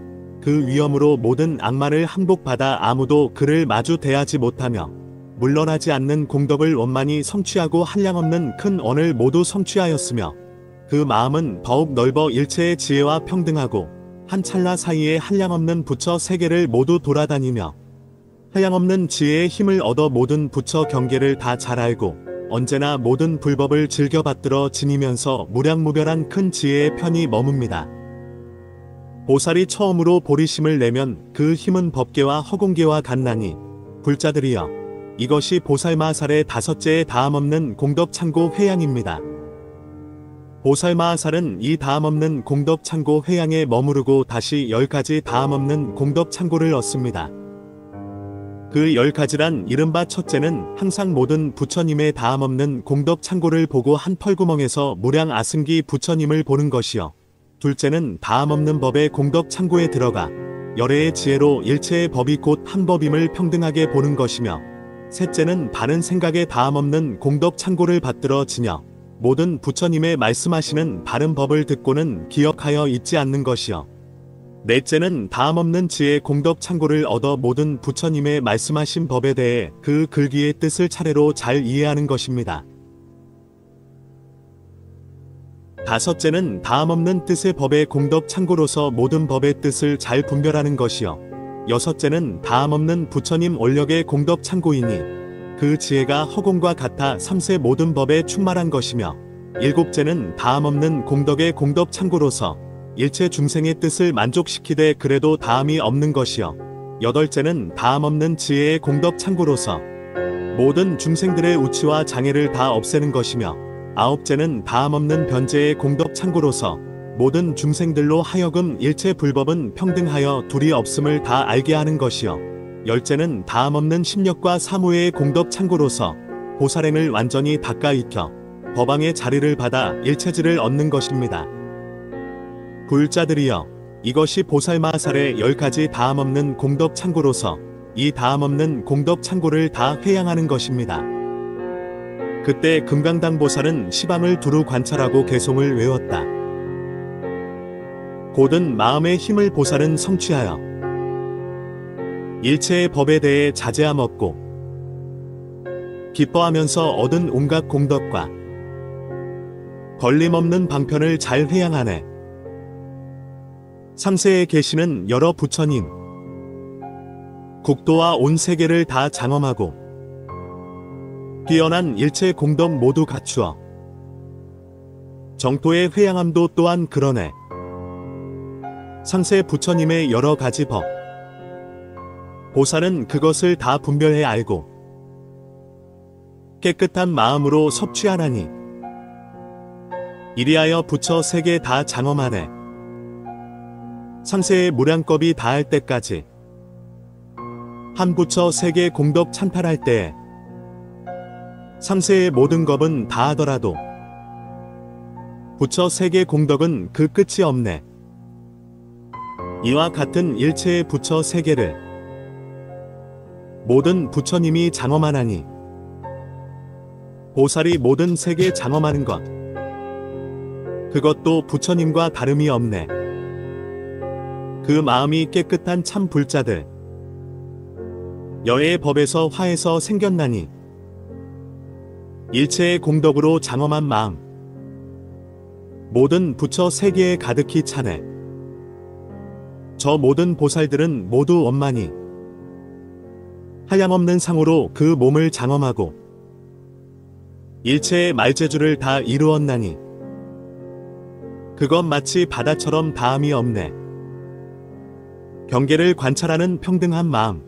그 위엄으로 모든 악마를 항복받아 아무도 그를 마주 대하지 못하며 물러나지 않는 공덕을 원만히 성취하고 한량없는 큰 언을 모두 성취하였으며 그 마음은 더욱 넓어 일체의 지혜와 평등하고 한 찰나 사이에 한량없는 부처 세계를 모두 돌아다니며 한량없는 지혜의 힘을 얻어 모든 부처 경계를 다 잘 알고 언제나 모든 불법을 즐겨 받들어 지니면서 무량무별한 큰 지혜의 편히 머뭅니다. 보살이 처음으로 보리심을 내면 그 힘은 법계와 허공계와 같나니 불자들이여 이것이 보살마살의 다섯째의 다함없는 공덕창고 회양입니다. 보살마살은 이 다함없는 공덕창고 회양에 머무르고 다시 10가지 다함없는 공덕창고를 얻습니다. 그 10가지란 이른바 첫째는 항상 모든 부처님의 다함없는 공덕창고를 보고 한 펄구멍에서 무량 아승기 부처님을 보는 것이요. 둘째는 다함없는 법의 공덕창고에 들어가 열애의 지혜로 일체의 법이 곧 한 법임을 평등하게 보는 것이며 셋째는 바른 생각의 다함없는 공덕창고를 받들어 지녀 모든 부처님의 말씀하시는 바른 법을 듣고는 기억하여 잊지 않는 것이요. 넷째는 다함없는 지혜의 공덕창고를 얻어 모든 부처님의 말씀하신 법에 대해 그 글귀의 뜻을 차례로 잘 이해하는 것입니다. 다섯째는 다함없는 뜻의 법의 공덕창고로서 모든 법의 뜻을 잘 분별하는 것이요. 여섯째는 다함없는 부처님 원력의 공덕창고이니 그 지혜가 허공과 같아 삼세 모든 법에 충만한 것이며 일곱째는 다함없는 공덕의 공덕창고로서 일체 중생의 뜻을 만족시키되 그래도 다함이 없는 것이요. 여덟째는 다함없는 지혜의 공덕창고로서 모든 중생들의 우치와 장애를 다 없애는 것이며 아홉째는 다함없는 변제의 공덕창고로서 모든 중생들로 하여금 일체 불법은 평등하여 둘이 없음을 다 알게 하는 것이요. 열째는 다함없는 심력과 사무의 공덕창고로서 보살행을 완전히 닦아 익혀 법왕의 자리를 받아 일체지를 얻는 것입니다. 불자들이여 이것이 보살마살의 10가지 다함없는 공덕창고로서 이 다함없는 공덕창고를 다 회양하는 것입니다. 그때 금강당보살은 시방을 두루 관찰하고 개송을 외웠다. 곧은 마음의 힘을 보살은 성취하여 일체의 법에 대해 자제함 얻고 기뻐하면서 얻은 온갖 공덕과 걸림없는 방편을 잘 회양하네. 삼세에 계시는 여러 부처님, 국도와 온 세계를 다 장엄하고 뛰어난 일체 공덕 모두 갖추어 정토의 회양함도 또한 그러네. 상세 부처님의 여러 가지 법, 보살은 그것을 다 분별해 알고 깨끗한 마음으로 섭취하나니 이리하여 부처 세계 다 장엄하네. 상세의 무량겁이 다할 때까지 한 부처 세계 공덕 찬탈할 때에 상세의 모든 겁은 다 하더라도 부처 세계 공덕은 그 끝이 없네. 이와 같은 일체의 부처 세계를 모든 부처님이 장엄하나니 보살이 모든 세계 장엄하는 것 그것도 부처님과 다름이 없네. 그 마음이 깨끗한 참 불자들 여의 법에서 화에서 생겼나니 일체의 공덕으로 장엄한 마음 모든 부처 세계에 가득히 차네. 저 모든 보살들은 모두 원만히 하염없는 상으로 그 몸을 장엄하고 일체의 말재주를 다 이루었나니 그것 마치 바다처럼 다함이 없네. 경계를 관찰하는 평등한 마음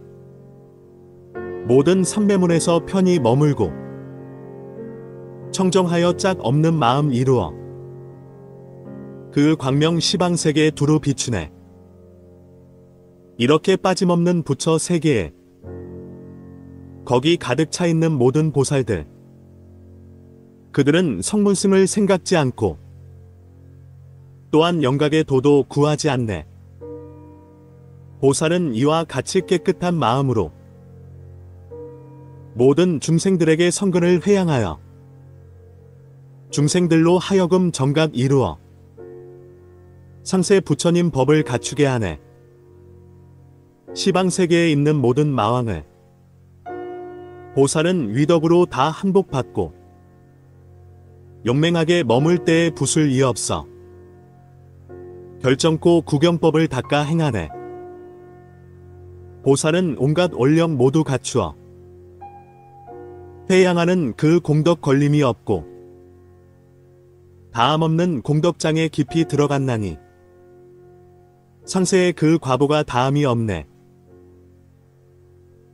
모든 삼매문에서 편히 머물고 청정하여 짝 없는 마음 이루어 그 광명 시방세계에 두루 비추네. 이렇게 빠짐없는 부처 세계에 거기 가득 차 있는 모든 보살들 그들은 성문승을 생각지 않고 또한 영각의 도도 구하지 않네. 보살은 이와 같이 깨끗한 마음으로 모든 중생들에게 성근을 회양하여 중생들로 하여금 정각 이루어 상세 부처님 법을 갖추게 하네. 시방세계에 있는 모든 마왕을 보살은 위덕으로 다 한복받고 용맹하게 머물 때에 붓을 이없어 결정코 구경법을 닦아 행하네. 보살은 온갖 원력 모두 갖추어 회양하는 그 공덕 걸림이 없고 다함없는 공덕장에 깊이 들어갔나니 상세에 그 과보가 다함이 없네.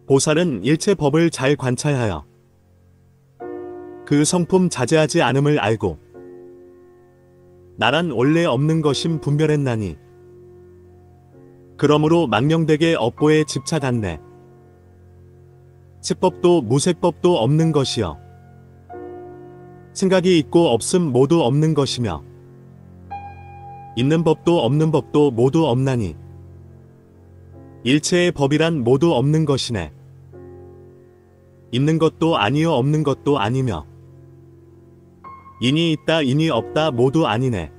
보살은 일체 법을 잘 관찰하여 그 성품 자제하지 않음을 알고 나란 원래 없는 것임 분별했나니 그러므로 망명되게 업보에 집착한네. 색법도 무색법도 없는 것이여 생각이 있고 없음 모두 없는 것이며 있는 법도 없는 법도 모두 없나니 일체의 법이란 모두 없는 것이네. 있는 것도 아니요 없는 것도 아니며 인이 있다 인이 없다 모두 아니네.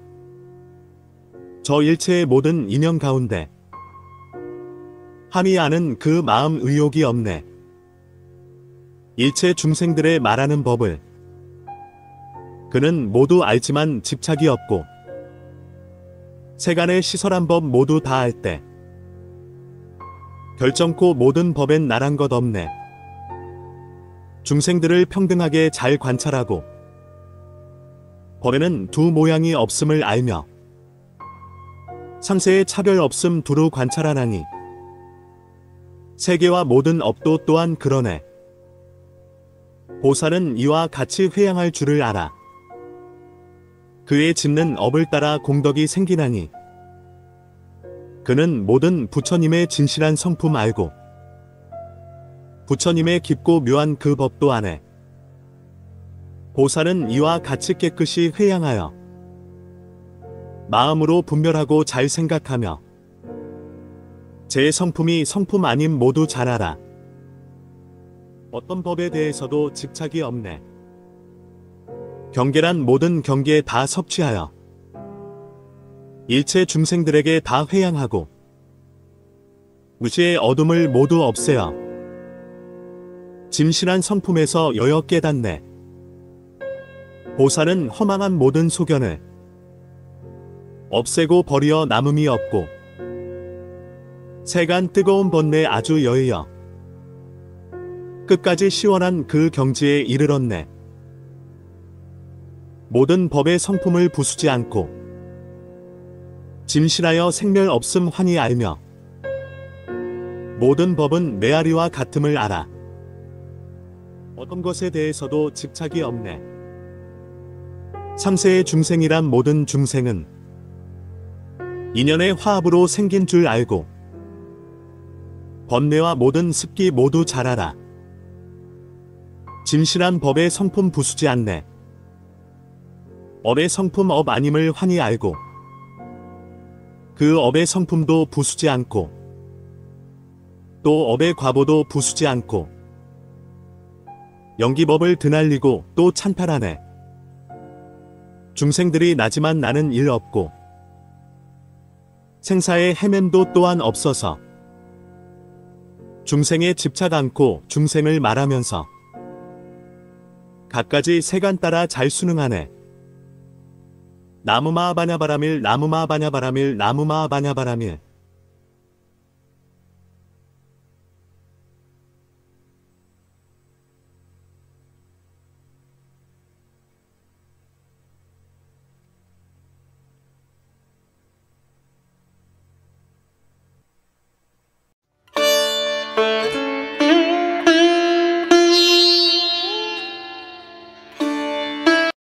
저 일체의 모든 인연 가운데 함이 아는 그 마음 의욕이 없네. 일체 중생들의 말하는 법을 그는 모두 알지만 집착이 없고 세간의 시설한 법 모두 다 알 때 결정코 모든 법엔 나란 것 없네. 중생들을 평등하게 잘 관찰하고 법에는 두 모양이 없음을 알며 상세의 차별 없음 두루 관찰하나니 세계와 모든 업도 또한 그러네. 보살은 이와 같이 회양할 줄을 알아. 그의 짓는 업을 따라 공덕이 생기나니 그는 모든 부처님의 진실한 성품 알고 부처님의 깊고 묘한 그 법도 아네. 보살은 이와 같이 깨끗이 회양하여 마음으로 분별하고 잘 생각하며 제 성품이 성품 아님 모두 잘 알아. 어떤 법에 대해서도 집착이 없네. 경계란 모든 경계에 다 섭취하여 일체 중생들에게 다 회양하고 무지의 어둠을 모두 없애어 진실한 성품에서 여여 깨닫네. 보살은 허망한 모든 소견을 없애고 버리어 남음이 없고 세간 뜨거운 번뇌 아주 여의어 끝까지 시원한 그 경지에 이르렀네. 모든 법의 성품을 부수지 않고 짐실하여 생멸 없음 환히 알며 모든 법은 메아리와 같음을 알아. 어떤 것에 대해서도 집착이 없네. 삼세의 중생이란 모든 중생은 인연의 화합으로 생긴 줄 알고 번뇌와 모든 습기 모두 잘 알아. 진실한 법의 성품 부수지 않네. 업의 성품 업 아님을 환히 알고 그 업의 성품도 부수지 않고 또 업의 과보도 부수지 않고 연기법을 드날리고 또 찬탈하네. 중생들이 나지만 나는 일 없고 생사의 헤맴도 또한 없어서 중생에 집착 않고 중생을 말하면서 갖가지 세간 따라 잘 순응하네. 나무마바냐바라밀 나무마바냐바라밀 나무마바냐바라밀